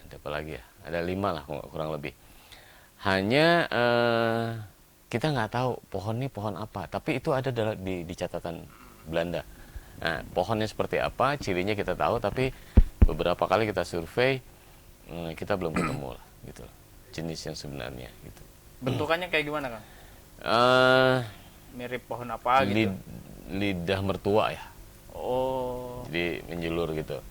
ada apa lagi ya? Ada 5 lah kurang lebih. Hanya kita nggak tahu pohon ini pohon apa, tapi itu ada di catatan Belanda. Nah, pohonnya seperti apa, cirinya kita tahu, tapi beberapa kali kita survei kita belum ketemu lah, gitu. Jenis yang sebenarnya, gitu. bentukannya kayak gimana, Kang? Mirip pohon apa gitu? Lidah mertua ya. Oh. Jadi menjulur gitu.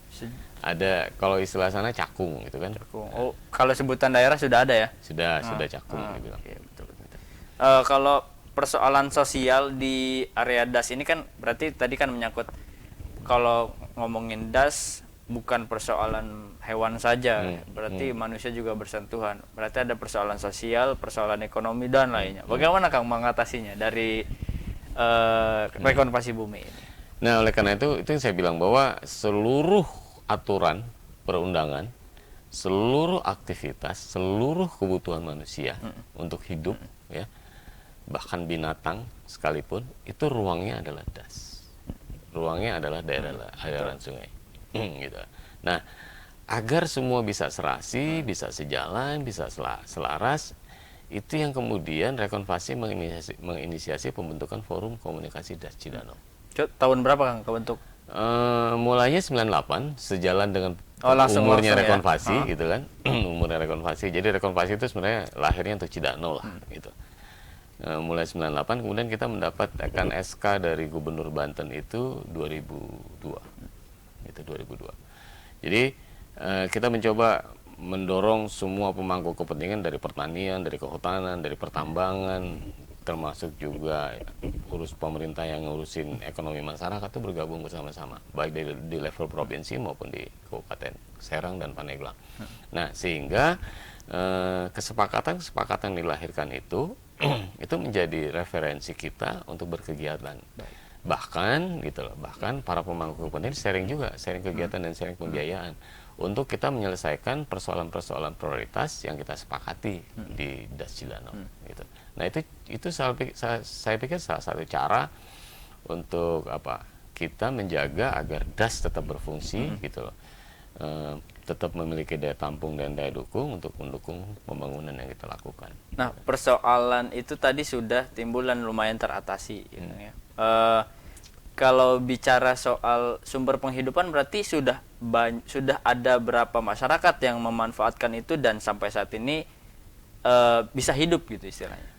Ada kalau istilah sana cakung gitu kan. Cakung. Oh, kalau sebutan daerah sudah ada ya? Sudah cakung dibilang. Oke, betul. Kalau persoalan sosial di area Das ini kan berarti tadi kan menyangkut, kalau ngomongin Das bukan persoalan hewan saja, berarti manusia juga bersentuhan. Berarti ada persoalan sosial, persoalan ekonomi dan lainnya. Bagaimana Kang mengatasinya dari rekonversi bumi ini? Nah, oleh karena itu yang saya bilang bahwa seluruh aturan perundangan, seluruh aktivitas, seluruh kebutuhan manusia untuk hidup, ya, bahkan binatang sekalipun, itu ruangnya adalah das. Ruangnya adalah daerah aliran sungai. Gitu. Nah, agar semua bisa serasi, bisa sejalan, bisa selaras, itu yang kemudian Rekonvasi menginisiasi pembentukan Forum Komunikasi Das Cidanau. Tahun berapa Kang kebentuk? Mulainya 98, sejalan dengan langsung umurnya ya? Rekonvasi, gitu kan. Umurnya Rekonvasi. Jadi Rekonvasi itu sebenarnya lahirnya untuk Cidanau lah, gitu. Mulai 98, kemudian kita mendapatkan SK dari Gubernur Banten itu 2002. Itu 2002. Jadi kita mencoba mendorong semua pemangku kepentingan dari pertanian, dari kehutanan, dari pertambangan, termasuk juga urus pemerintah yang ngurusin ekonomi masyarakat itu bergabung bersama-sama, baik di level provinsi maupun di Kabupaten Serang dan Pandeglang. Nah, sehingga kesepakatan dilahirkan itu itu menjadi referensi kita untuk berkegiatan. Bahkan gitu loh, bahkan para pemangku kepentingan sharing kegiatan dan sharing pembiayaan untuk kita menyelesaikan persoalan-persoalan prioritas yang kita sepakati di Das Cidanau, gitu. Nah, itu saya pikir salah satu cara untuk kita menjaga agar Das tetap berfungsi, gitu loh. Tetap memiliki daya tampung dan daya dukung untuk mendukung pembangunan yang kita lakukan. Nah, persoalan itu tadi sudah timbul dan lumayan teratasi, gitu ya. Kalau bicara soal sumber penghidupan, berarti sudah ada berapa masyarakat yang memanfaatkan itu dan sampai saat ini bisa hidup gitu istilahnya.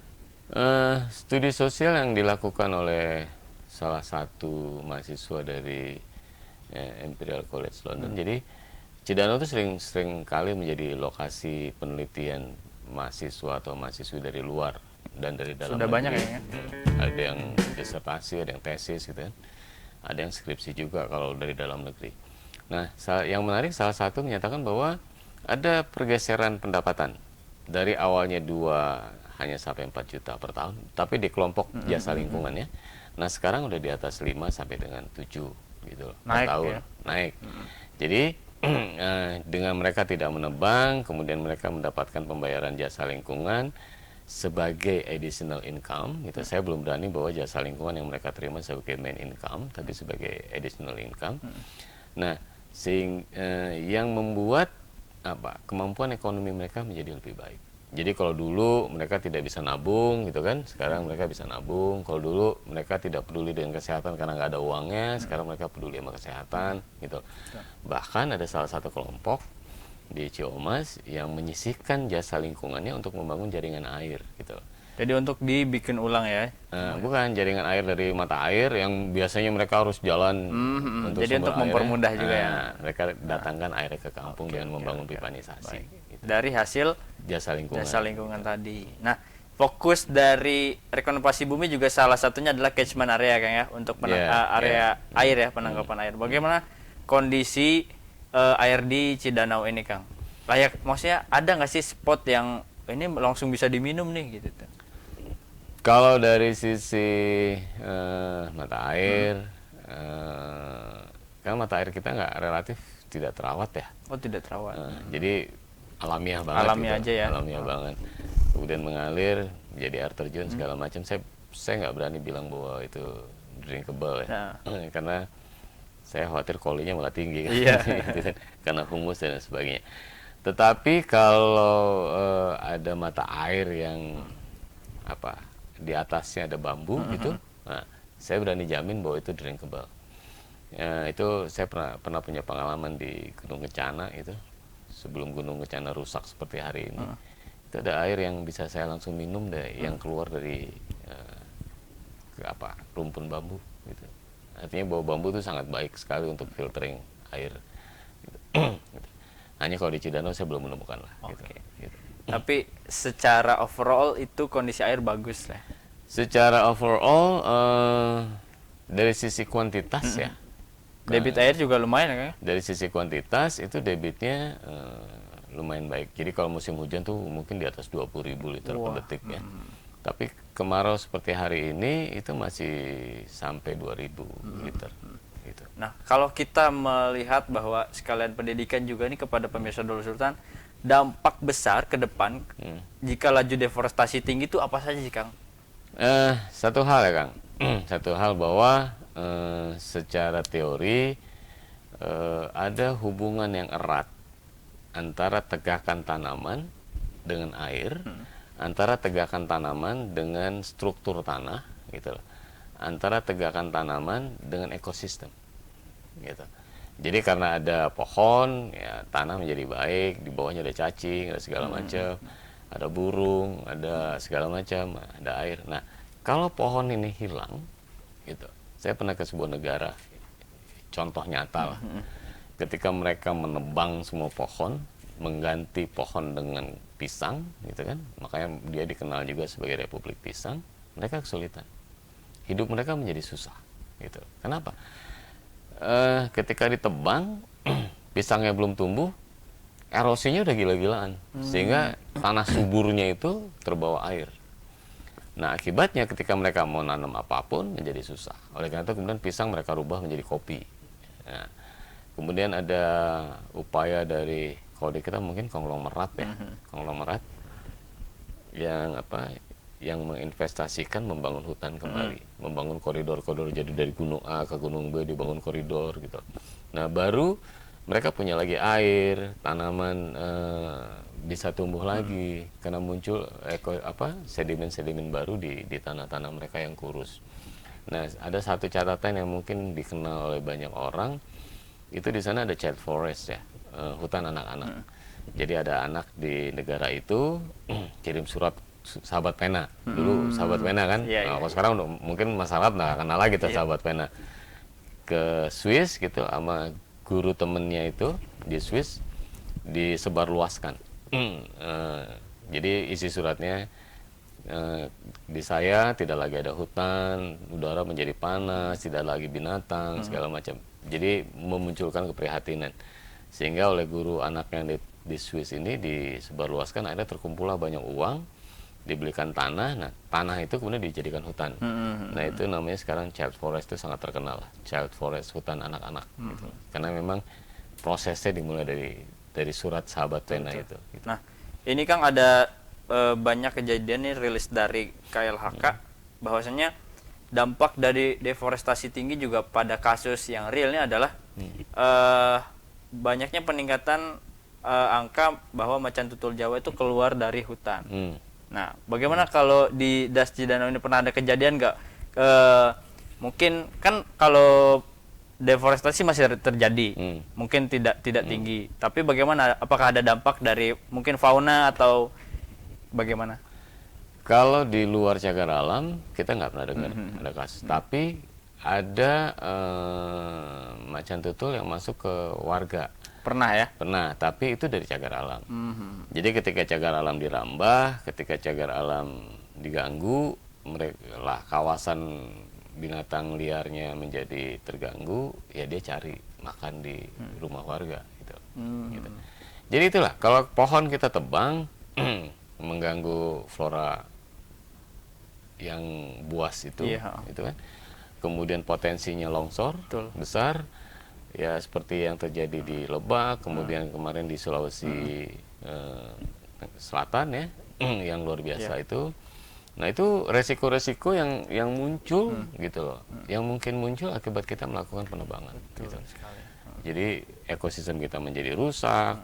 Studi sosial yang dilakukan oleh salah satu mahasiswa dari Imperial College London. Jadi Cidanau itu sering kali menjadi lokasi penelitian mahasiswa atau mahasiswi dari luar dan dari dalam. Sudah negeri. banyak ya. Ada yang disertasi, ada yang tesis gitu kan. Ada yang skripsi juga kalau dari dalam negeri. Nah, yang menarik salah satu menyatakan bahwa ada pergeseran pendapatan dari awalnya 2 hanya sampai 4 juta per tahun, tapi di kelompok jasa lingkungannya. Nah, sekarang udah di atas 5 sampai dengan 7 gitu loh, per tahun. Ya? Naik. Jadi dengan mereka tidak menebang, kemudian mereka mendapatkan pembayaran jasa lingkungan sebagai additional income, gitu. Saya belum berani bahwa jasa lingkungan yang mereka terima sebagai main income, tapi sebagai additional income. Nah, yang membuat kemampuan ekonomi mereka menjadi lebih baik. Jadi kalau dulu mereka tidak bisa nabung, gitu kan, sekarang mereka bisa nabung. Kalau dulu mereka tidak peduli dengan kesehatan karena nggak ada uangnya, sekarang mereka peduli sama kesehatan, gitu. Bahkan ada salah satu kelompok di Ciamas yang menyisihkan jasa lingkungannya untuk membangun jaringan air, gitu. Jadi untuk dibikin ulang ya? Bukan jaringan air dari mata air yang biasanya mereka harus jalan untuk jadi untuk mempermudah juga ya. Mereka datangkan air ke kampung dengan membangun pipanisasi. Gitu. Dari hasil jasa lingkungan tadi. Nah, fokus dari Rekonvasi Bumi juga salah satunya adalah catchment area Kang ya, untuk area air ya, penangkapan air. Bagaimana kondisi air di Cidanau ini Kang? Maksudnya ada nggak sih spot yang ini langsung bisa diminum nih gitu tuh? Kalau dari sisi mata air, kan mata air kita nggak relatif tidak terawat ya. Oh, tidak terawat. Jadi alamiah banget. Alamiah gitu. aja ya. Alamiah banget. Kemudian mengalir, jadi air terjun segala macam. Saya nggak berani bilang bahwa itu drinkable ya, karena saya khawatir kolinya malah tinggi kan. Iya. Karena humus dan sebagainya. Tetapi kalau ada mata air yang di atasnya ada bambu gitu, nah, saya berani jamin bahwa itu drinkable. Itu saya pernah punya pengalaman di Gunung Kencana itu, sebelum Gunung Kencana rusak seperti hari ini. Itu ada air yang bisa saya langsung minum yang keluar dari rumpun bambu gitu. Artinya bahwa bambu itu sangat baik sekali untuk filtering air gitu. Hanya kalau di Cidanau saya belum menemukan lah. Okay. Gitu. Tapi secara overall itu kondisi air bagus lah. Secara overall dari sisi kuantitas ya. Debit air juga lumayan kan? Dari sisi kuantitas itu debitnya lumayan baik. Jadi kalau musim hujan tuh mungkin di atas 20.000 liter per detik ya. Tapi kemarau seperti hari ini itu masih sampai 2000 liter gitu. Nah, kalau kita melihat bahwa sekalian pendidikan juga nih kepada pemirsa Dolu Sultan, dampak besar ke depan jika laju deforestasi tinggi itu apa saja sih, Kang? Satu hal ya, Kang. Satu hal bahwa secara teori ada hubungan yang erat antara tegakan tanaman dengan air, antara tegakan tanaman dengan struktur tanah, gitu loh. Antara tegakan tanaman dengan ekosistem, gitu. Jadi karena ada pohon, ya tanah menjadi baik, di bawahnya ada cacing, ada segala macam, ada burung, ada segala macam, ada air. Nah, kalau pohon ini hilang, gitu. Saya pernah ke sebuah negara, contoh nyata lah. Ketika mereka menebang semua pohon, mengganti pohon dengan pisang, gitu kan, makanya dia dikenal juga sebagai Republik Pisang. Mereka kesulitan, hidup mereka menjadi susah, gitu. Kenapa? Ketika ditebang, pisangnya belum tumbuh, erosinya udah gila-gilaan, sehingga tanah suburnya itu terbawa air. Nah, akibatnya ketika mereka mau nanam apapun menjadi susah. Oleh karena itu kemudian pisang mereka rubah menjadi kopi. Nah, kemudian ada upaya dari, kalau di kita mungkin konglomerat ya, konglomerat yang yang menginvestasikan membangun hutan kembali, membangun koridor-koridor, jadi dari gunung A ke gunung B dibangun koridor gitu. Nah, baru mereka punya lagi air, tanaman bisa tumbuh lagi karena muncul sedimen-sedimen baru di tanah-tanah mereka yang kurus. Nah, ada satu catatan yang mungkin dikenal oleh banyak orang, itu di sana ada child forest ya, hutan anak-anak. Jadi ada anak di negara itu kirim surat, sahabat pena. Dulu sahabat pena kan, kalau sekarang mungkin masyarakat nggak kenal lagi tuh sahabat pena. Ke Swiss gitu sama guru temennya itu di Swiss, disebarluaskan. Jadi isi suratnya, di saya tidak lagi ada hutan, udara menjadi panas, tidak lagi binatang, segala macam. Jadi memunculkan keprihatinan, sehingga oleh guru anaknya di Swiss ini disebarluaskan, akhirnya terkumpullah banyak uang, dibelikan tanah. Nah, tanah itu kemudian dijadikan hutan. Nah, itu namanya sekarang child forest, itu sangat terkenal, child forest, hutan anak-anak gitu. Karena memang prosesnya dimulai dari surat sahabat pena itu gitu. Nah, ini Kang ada banyak kejadian nih rilis dari KLHK bahwasanya dampak dari deforestasi tinggi juga pada kasus yang realnya adalah banyaknya peningkatan angka bahwa macan tutul Jawa itu keluar dari hutan. Nah, bagaimana kalau di Das Cidanau ini pernah ada kejadian nggak? Mungkin kan kalau deforestasi masih terjadi, mungkin tidak tinggi. Tapi bagaimana? Apakah ada dampak dari mungkin fauna atau bagaimana? Kalau di luar cagar alam kita nggak pernah dengar ada kasus. Tapi ada macan tutul yang masuk ke warga. Pernah ya? Pernah, tapi itu dari cagar alam. Jadi ketika cagar alam dirambah, ketika cagar alam diganggu, mereka kawasan binatang liarnya menjadi terganggu, ya dia cari makan di rumah warga gitu. Gitu. Jadi itulah, kalau pohon kita tebang mengganggu flora yang buas itu, itu kan. Kemudian potensinya longsor besar. Ya seperti yang terjadi di Lebak, kemudian kemarin di Sulawesi Selatan ya, yang luar biasa itu. Nah, itu resiko-resiko yang muncul gitu loh, yang mungkin muncul akibat kita melakukan penebangan. Gitu. Jadi ekosistem kita menjadi rusak,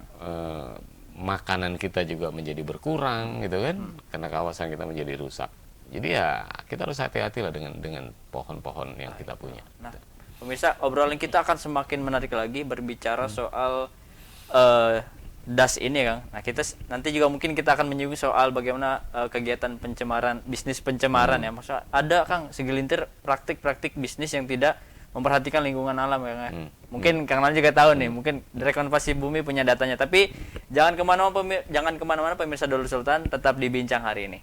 makanan kita juga menjadi berkurang gitu kan, karena kawasan kita menjadi rusak. Jadi ya kita harus hati-hati lah dengan pohon-pohon yang kita punya. Nah, pemirsa, obrolan kita akan semakin menarik lagi berbicara soal das ini, Kang. Nah, kita nanti juga mungkin kita akan menyinggung soal bagaimana kegiatan pencemaran, bisnis pencemaran ya. Maksudnya ada, Kang, segelintir praktik-praktik bisnis yang tidak memperhatikan lingkungan alam ya, Kang. Mungkin Kang Nan juga tahu nih, mungkin dari Konservasi Bumi punya datanya. Tapi jangan kemana-mana pemirsa Dolu Sultan, tetap di Bincang hari ini.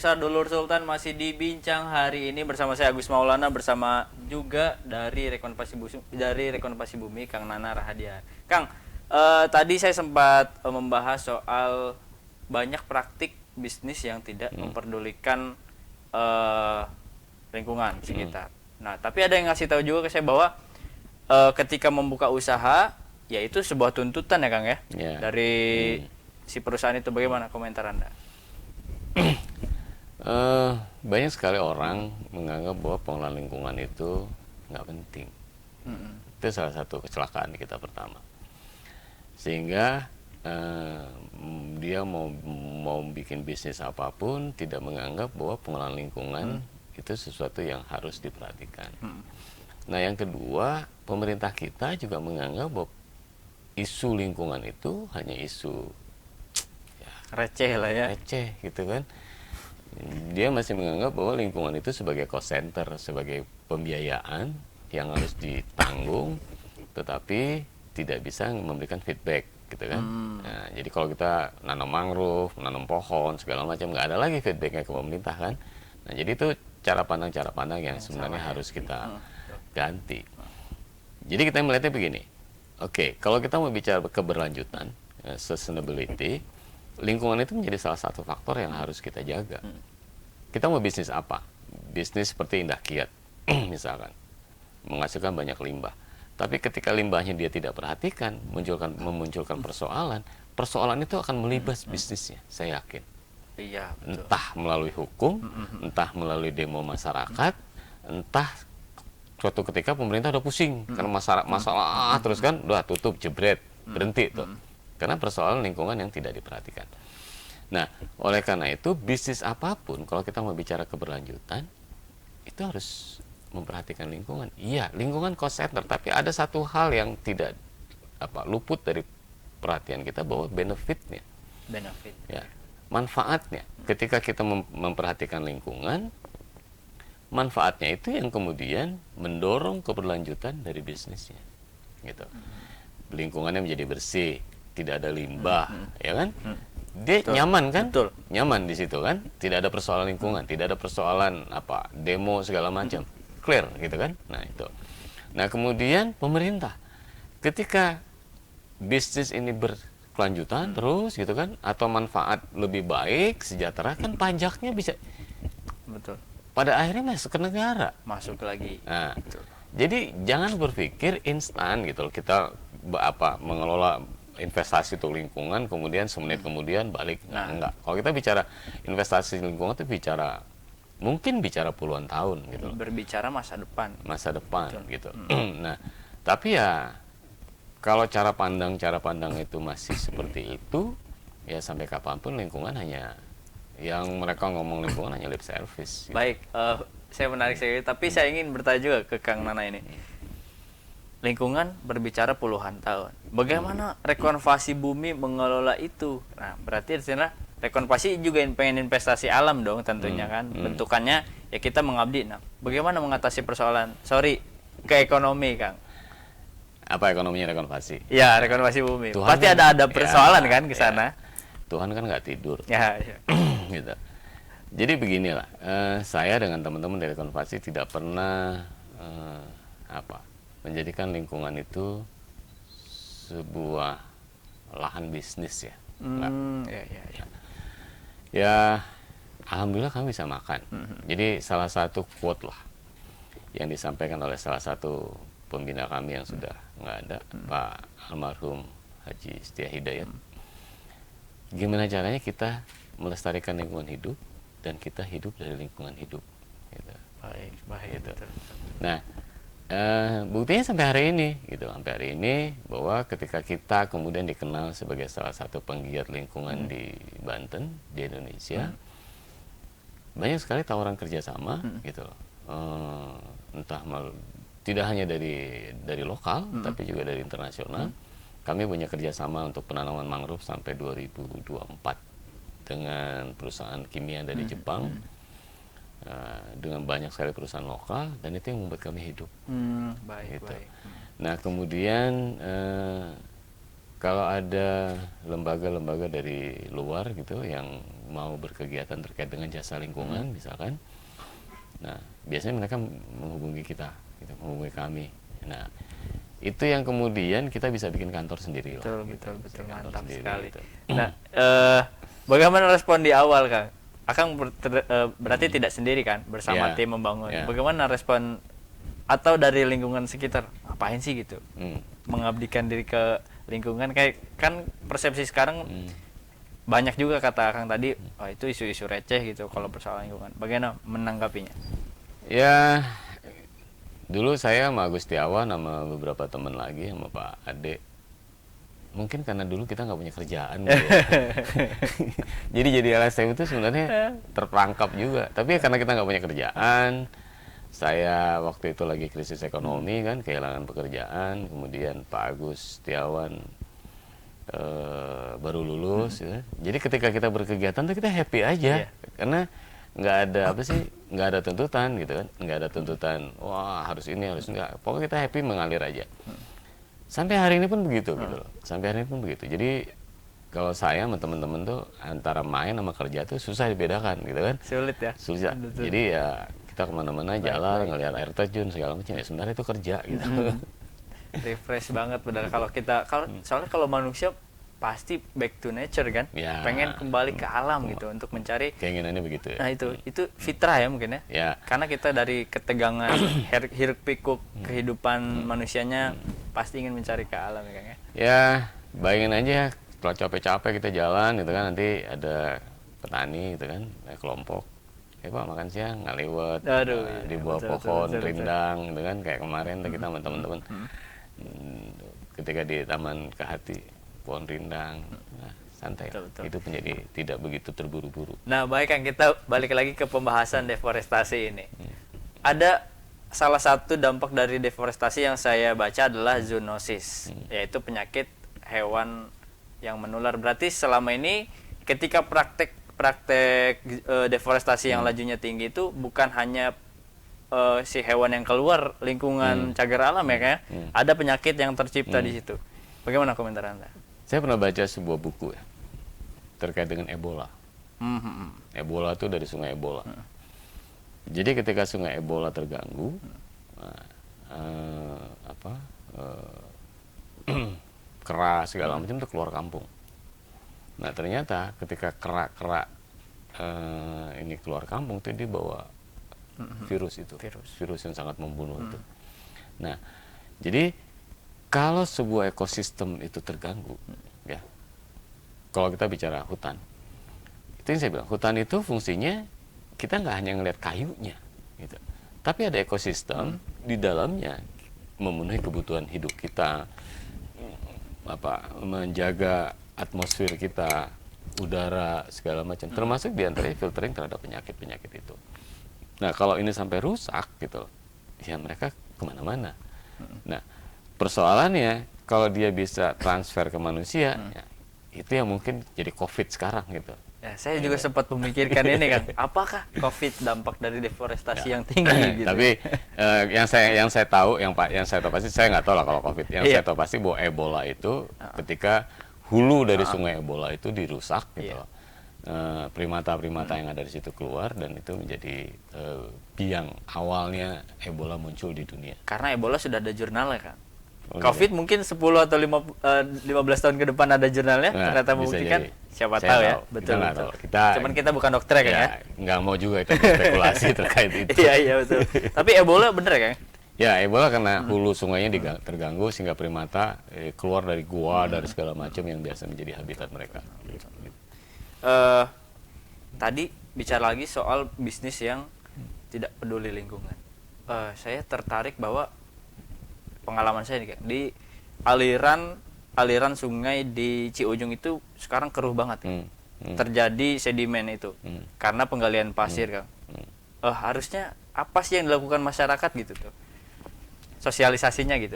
Pemirsa Dulur Sultan masih dibincang hari ini bersama saya Agus Maulana, bersama juga dari Rekonversi Bumi Kang Nana Rahadian. Kang, tadi saya sempat membahas soal banyak praktik bisnis yang tidak memperdulikan lingkungan sekitar. Nah, tapi ada yang ngasih tahu juga ke saya bahwa ketika membuka usaha, yaitu sebuah tuntutan ya Kang ya, dari si perusahaan itu. Bagaimana komentar Anda? Banyak sekali orang menganggap bahwa pengelolaan lingkungan itu nggak penting. Itu salah satu kecelakaan kita pertama. Sehingga dia mau bikin bisnis apapun tidak menganggap bahwa pengelolaan lingkungan itu sesuatu yang harus diperhatikan. Nah, yang kedua, pemerintah kita juga menganggap bahwa isu lingkungan itu hanya isu Receh lah ya. Receh gitu kan. Dia masih menganggap bahwa lingkungan itu sebagai cost center, sebagai pembiayaan yang harus ditanggung, tetapi tidak bisa memberikan feedback gitu kan. Nah, jadi kalau kita nanam mangrove, nanam pohon segala macam, nggak ada lagi feedbacknya ke pemerintah kan. Nah, jadi itu cara pandang yang sebenarnya harus kita ganti. Jadi kita melihatnya begini. Oke, kalau kita mau bicara keberlanjutan, sustainability, lingkungan itu menjadi salah satu faktor yang harus kita jaga. Kita mau bisnis apa? Bisnis seperti Indah Kiat, misalkan, menghasilkan banyak limbah. Tapi ketika limbahnya dia tidak perhatikan, memunculkan persoalan itu akan melibas bisnisnya, saya yakin. Iya, betul. Entah melalui hukum, entah melalui demo masyarakat, entah suatu ketika pemerintah udah pusing karena masalah terus kan, udah tutup, jebret, berhenti tuh. Karena persoalan lingkungan yang tidak diperhatikan. Nah, oleh karena itu bisnis apapun kalau kita mau bicara keberlanjutan itu harus memperhatikan lingkungan. Iya, lingkungan cost center, tapi ada satu hal yang tidak luput dari perhatian kita, bahwa benefitnya. Ya, manfaatnya. Ketika kita memperhatikan lingkungan, manfaatnya itu yang kemudian mendorong keberlanjutan dari bisnisnya. Gitu. Lingkungannya menjadi bersih, tidak ada limbah, ya kan? Dia nyaman kan? Betul. Nyaman di situ kan? Tidak ada persoalan lingkungan, tidak ada persoalan demo segala macam. Clear gitu kan? Nah, itu. Nah, kemudian pemerintah ketika bisnis ini berkelanjutan terus gitu kan, atau manfaat lebih baik, sejahtera, kan pajaknya bisa Betul. pada akhirnya masuk ke negara. Masuk lagi. Nah, jadi jangan berpikir instan gitu loh kita mengelola investasi untuk lingkungan, kemudian semenit kemudian balik. Nah, enggak. Kalau kita bicara investasi lingkungan itu mungkin bicara puluhan tahun gitu loh. Berbicara masa depan. Masa depan gitu. Nah, tapi ya kalau cara pandang itu masih seperti itu, ya sampai kapanpun lingkungan hanya yang mereka ngomong lingkungan hanya lip service. Gitu. Baik, saya menarik sekali, tapi saya ingin bertanya juga ke Kang Nana ini. Lingkungan berbicara puluhan tahun. Bagaimana rekonversi bumi mengelola itu? Nah, berarti di sana rekonversi juga pengen investasi alam dong tentunya kan. Bentukannya ya kita mengabdi. Nah, bagaimana mengatasi persoalan? Ke ekonomi, Kang. Apa ekonominya rekonversi? Ya, rekonversi bumi. Tuhan Pasti kan, ada persoalan kan ke sana. Tuhan kan nggak tidur. Ya. Gitu. Jadi beginilah, saya dengan teman-teman dari rekonversi tidak pernah menjadikan lingkungan itu sebuah lahan bisnis ya. Ya, alhamdulillah kami bisa makan. Jadi salah satu quote lah yang disampaikan oleh salah satu pembina kami yang sudah nggak ada, Pak almarhum Haji Setia Hidayat. Gimana caranya kita melestarikan lingkungan hidup dan kita hidup dari lingkungan hidup. Gitu. Baik. Gitu. Nah, buktinya sampai hari ini bahwa ketika kita kemudian dikenal sebagai salah satu penggiat lingkungan di Banten, di Indonesia, banyak sekali tawaran kerjasama gitu loh. Tidak hanya dari lokal tapi juga dari internasional. Kami punya kerjasama untuk penanaman mangrove sampai 2024 dengan perusahaan kimia dari Jepang, dengan banyak sekali perusahaan lokal, dan itu yang membuat kami hidup. Baik. Nah, kemudian kalau ada lembaga-lembaga dari luar gitu yang mau berkegiatan terkait dengan jasa lingkungan misalkan, nah biasanya mereka menghubungi kita, gitu, menghubungi kami. Nah, itu yang kemudian kita bisa bikin kantor sendiri lah. Betul, mantap sendiri, sekali. gitu. Nah, bagaimana respon di awal, Kang? Akang berarti tidak sendiri kan, bersama tim membangun. Bagaimana respon atau dari lingkungan sekitar? Apain sih gitu? Mengabdikan diri ke lingkungan, kayak kan persepsi sekarang banyak juga kata Akang tadi, itu isu-isu receh gitu kalau persoalan lingkungan. Bagaimana menanggapinya? Ya, dulu saya sama Agustiawan sama beberapa teman lagi sama Pak Ade, mungkin karena dulu kita nggak punya kerjaan gitu ya. jadi LSM itu sebenarnya terperangkap juga, tapi karena kita nggak punya kerjaan, saya waktu itu lagi krisis ekonomi kan, kehilangan pekerjaan, kemudian Pak Agustiawan baru lulus ya. Jadi ketika kita berkegiatan tuh kita happy aja, karena nggak ada tuntutan gitu kan, nggak ada tuntutan wah harus ini harus enggak, pokoknya kita happy mengalir aja. Sampai hari ini pun begitu gitu loh. Jadi kalau saya sama teman-teman tuh antara main sama kerja tuh susah dibedakan gitu kan. Sulit ya. Jadi ya kita kemana-mana jalan ngelihat air terjun segala macam, ya sebenarnya itu kerja gitu. Refresh banget benar soalnya kalau manusia pasti back to nature kan, pengen kembali ke alam gitu untuk mencari keinginannya begitu ya. Nah itu fitrah ya mungkin ya. Karena kita dari ketegangan hiruk pikuk kehidupan manusianya pasti ingin mencari ke alam ya Kang ya. Ya bayangin aja kalau capek-capek kita jalan gitu kan, nanti ada petani gitu kan, kelompok Pak makan siang nggak lewat di bawah pohon rindang gitu kan, kayak kemarin kita sama teman-teman ketika di Taman Kehati pohon rindang, santai. Itu menjadi tidak begitu terburu-buru. Nah baik Kang, kita balik lagi ke pembahasan deforestasi ini. Ada salah satu dampak dari deforestasi yang saya baca adalah zoonosis, yaitu penyakit hewan yang menular. Berarti selama ini ketika praktek deforestasi yang lajunya tinggi itu bukan hanya si hewan yang keluar lingkungan cagar alam ya Kang, ada penyakit yang tercipta di situ. Bagaimana komentar Anda? Saya pernah baca sebuah buku ya terkait dengan Ebola. Ebola itu dari sungai Ebola. Jadi ketika sungai Ebola terganggu, kera segala macam itu keluar kampung. Nah ternyata ketika kera ini keluar kampung itu dia bawa virus yang sangat membunuh itu. Nah jadi kalau sebuah ekosistem itu terganggu, ya, kalau kita bicara hutan, itu yang saya bilang, hutan itu fungsinya kita nggak hanya ngelihat kayunya, gitu, tapi ada ekosistem di dalamnya memenuhi kebutuhan hidup kita, menjaga atmosfer kita, udara segala macam, termasuk diantaranya filtering terhadap penyakit itu. Nah kalau ini sampai rusak gitu, ya mereka kemana-mana. Nah persoalannya kalau dia bisa transfer ke manusia, ya, itu yang mungkin jadi COVID sekarang gitu. Ya, saya juga sempat memikirkan ini kan, apakah COVID dampak dari deforestasi yang tinggi gitu. Tapi yang saya tahu, yang saya tahu pasti, saya nggak tahu lah kalau COVID. Yang saya tahu pasti bahwa Ebola itu ketika hulu dari sungai Ebola itu dirusak gitu. Primata-primata yang ada di situ keluar dan itu menjadi biang awalnya Ebola muncul di dunia. Karena Ebola sudah ada jurnalnya kan. COVID mungkin 10 atau 15 tahun ke depan ada jurnalnya, ternyata membuktikan, siapa tahu ya, betul. Cuman kita bukan dokter kan ya. Nggak mau juga itu spekulasi terkait itu. Iya betul. Tapi Ebola bener kan? Ya Ebola karena hulu sungainya terganggu sehingga primata keluar dari gua, dari segala macam yang biasa menjadi habitat mereka. Tadi bicara lagi soal bisnis yang tidak peduli lingkungan. Saya tertarik bahwa pengalaman saya nih, di aliran sungai di Ciujung itu sekarang keruh banget. Terjadi sedimen itu karena penggalian pasir kan. Harusnya apa sih yang dilakukan masyarakat gitu tuh? Sosialisasinya gitu.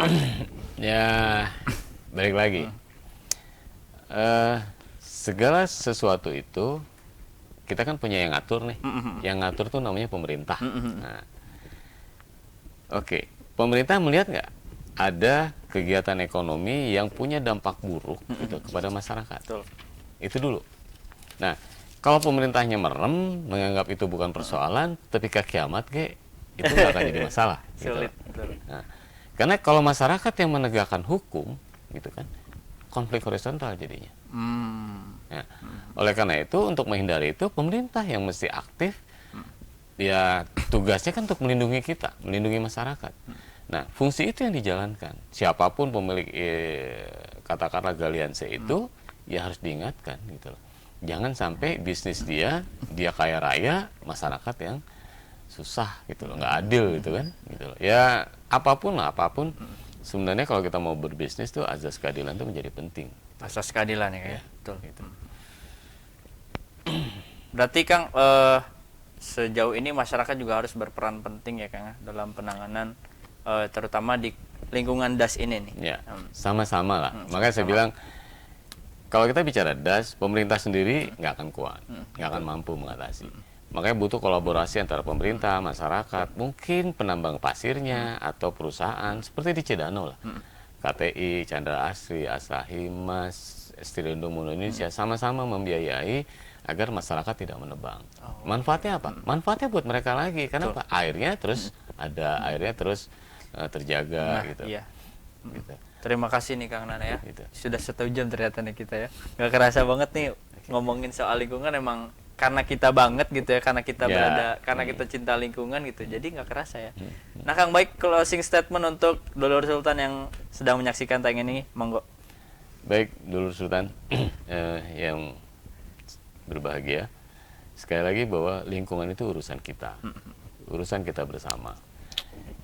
Ya balik lagi. Segala sesuatu itu kita kan punya yang ngatur nih. Yang ngatur tuh namanya pemerintah. Nah, oke. Pemerintah melihat nggak ada kegiatan ekonomi yang punya dampak buruk gitu kepada masyarakat. Betul. Itu dulu. Nah, kalau pemerintahnya merem, menganggap itu bukan persoalan, tapi ke kiamat itu nggak akan jadi masalah. Sulit. Gitu. Nah, karena kalau masyarakat yang menegakkan hukum, gitu kan, konflik horizontal jadinya. Nah, oleh karena itu, untuk menghindari itu, pemerintah yang mesti aktif, ya tugasnya kan untuk melindungi kita, melindungi masyarakat. Nah, fungsi itu yang dijalankan. Siapapun pemilik katakanlah galian C itu, ya harus diingatkan gitu loh. Jangan sampai bisnis dia kaya raya, masyarakat yang susah gitu loh, nggak adil gitu kan, gitu loh. Ya apapun, sebenarnya kalau kita mau berbisnis tuh azas keadilan itu menjadi penting. Asas keadilan ya, ya betul. Gitu. Berarti Kang, sejauh ini masyarakat juga harus berperan penting ya Kang dalam penanganan terutama di lingkungan DAS ini nih. Ya, sama-sama lah. Makanya saya bilang kalau kita bicara DAS, pemerintah sendiri nggak akan kuat, nggak akan mampu mengatasi. Makanya butuh kolaborasi antara pemerintah, masyarakat, mungkin penambang pasirnya atau perusahaan seperti di Cidano lah. KTI, Chandra Asri, Asahi Mas, Stirindung Indonesia sama-sama membiayai agar masyarakat tidak menebang. Manfaatnya apa? Manfaatnya buat mereka lagi. Kenapa? Airnya terus ada, airnya terus terjaga gitu. Iya. Gitu. Terima kasih nih Kang Nana ya. Gitu. Sudah 1 jam ternyata nih kita ya. Nggak kerasa banget nih ngomongin soal lingkungan, emang karena kita banget gitu ya, karena kita berada, karena kita cinta lingkungan gitu. Jadi nggak kerasa ya. Nah Kang, baik, closing statement untuk Dulur Sultan yang sedang menyaksikan tayangan ini, monggo. Baik, Dulur Sultan yang berbahagia. Sekali lagi bahwa lingkungan itu urusan kita. Urusan kita bersama.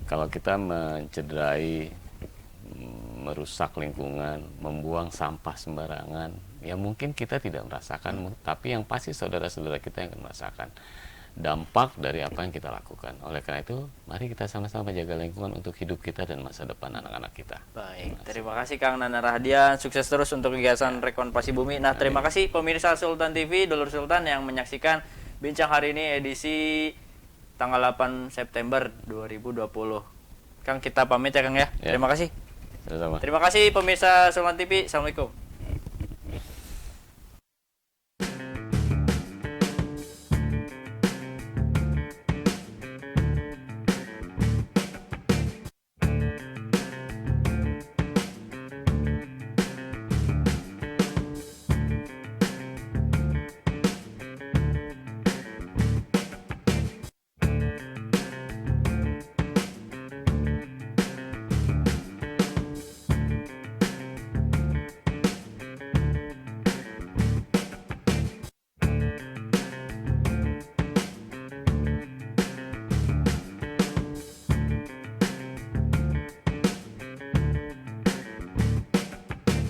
Kalau kita mencederai, merusak lingkungan, membuang sampah sembarangan, ya mungkin kita tidak merasakan, tapi yang pasti saudara-saudara kita yang akan merasakan dampak dari apa yang kita lakukan. Oleh karena itu, mari kita sama-sama jaga lingkungan untuk hidup kita dan masa depan anak-anak kita. Baik, terima kasih Kang Nana Rahadian, sukses terus untuk kegiatan Rekonversi Bumi. Nah, terima kasih pemirsa Sultan TV, Dulur Sultan yang menyaksikan bincang hari ini edisi tanggal 8 September 2020. Kang, kita pamit ya Kang ya. Terima kasih. Sama-sama. Terima kasih pemirsa Sultan TV. Assalamualaikum.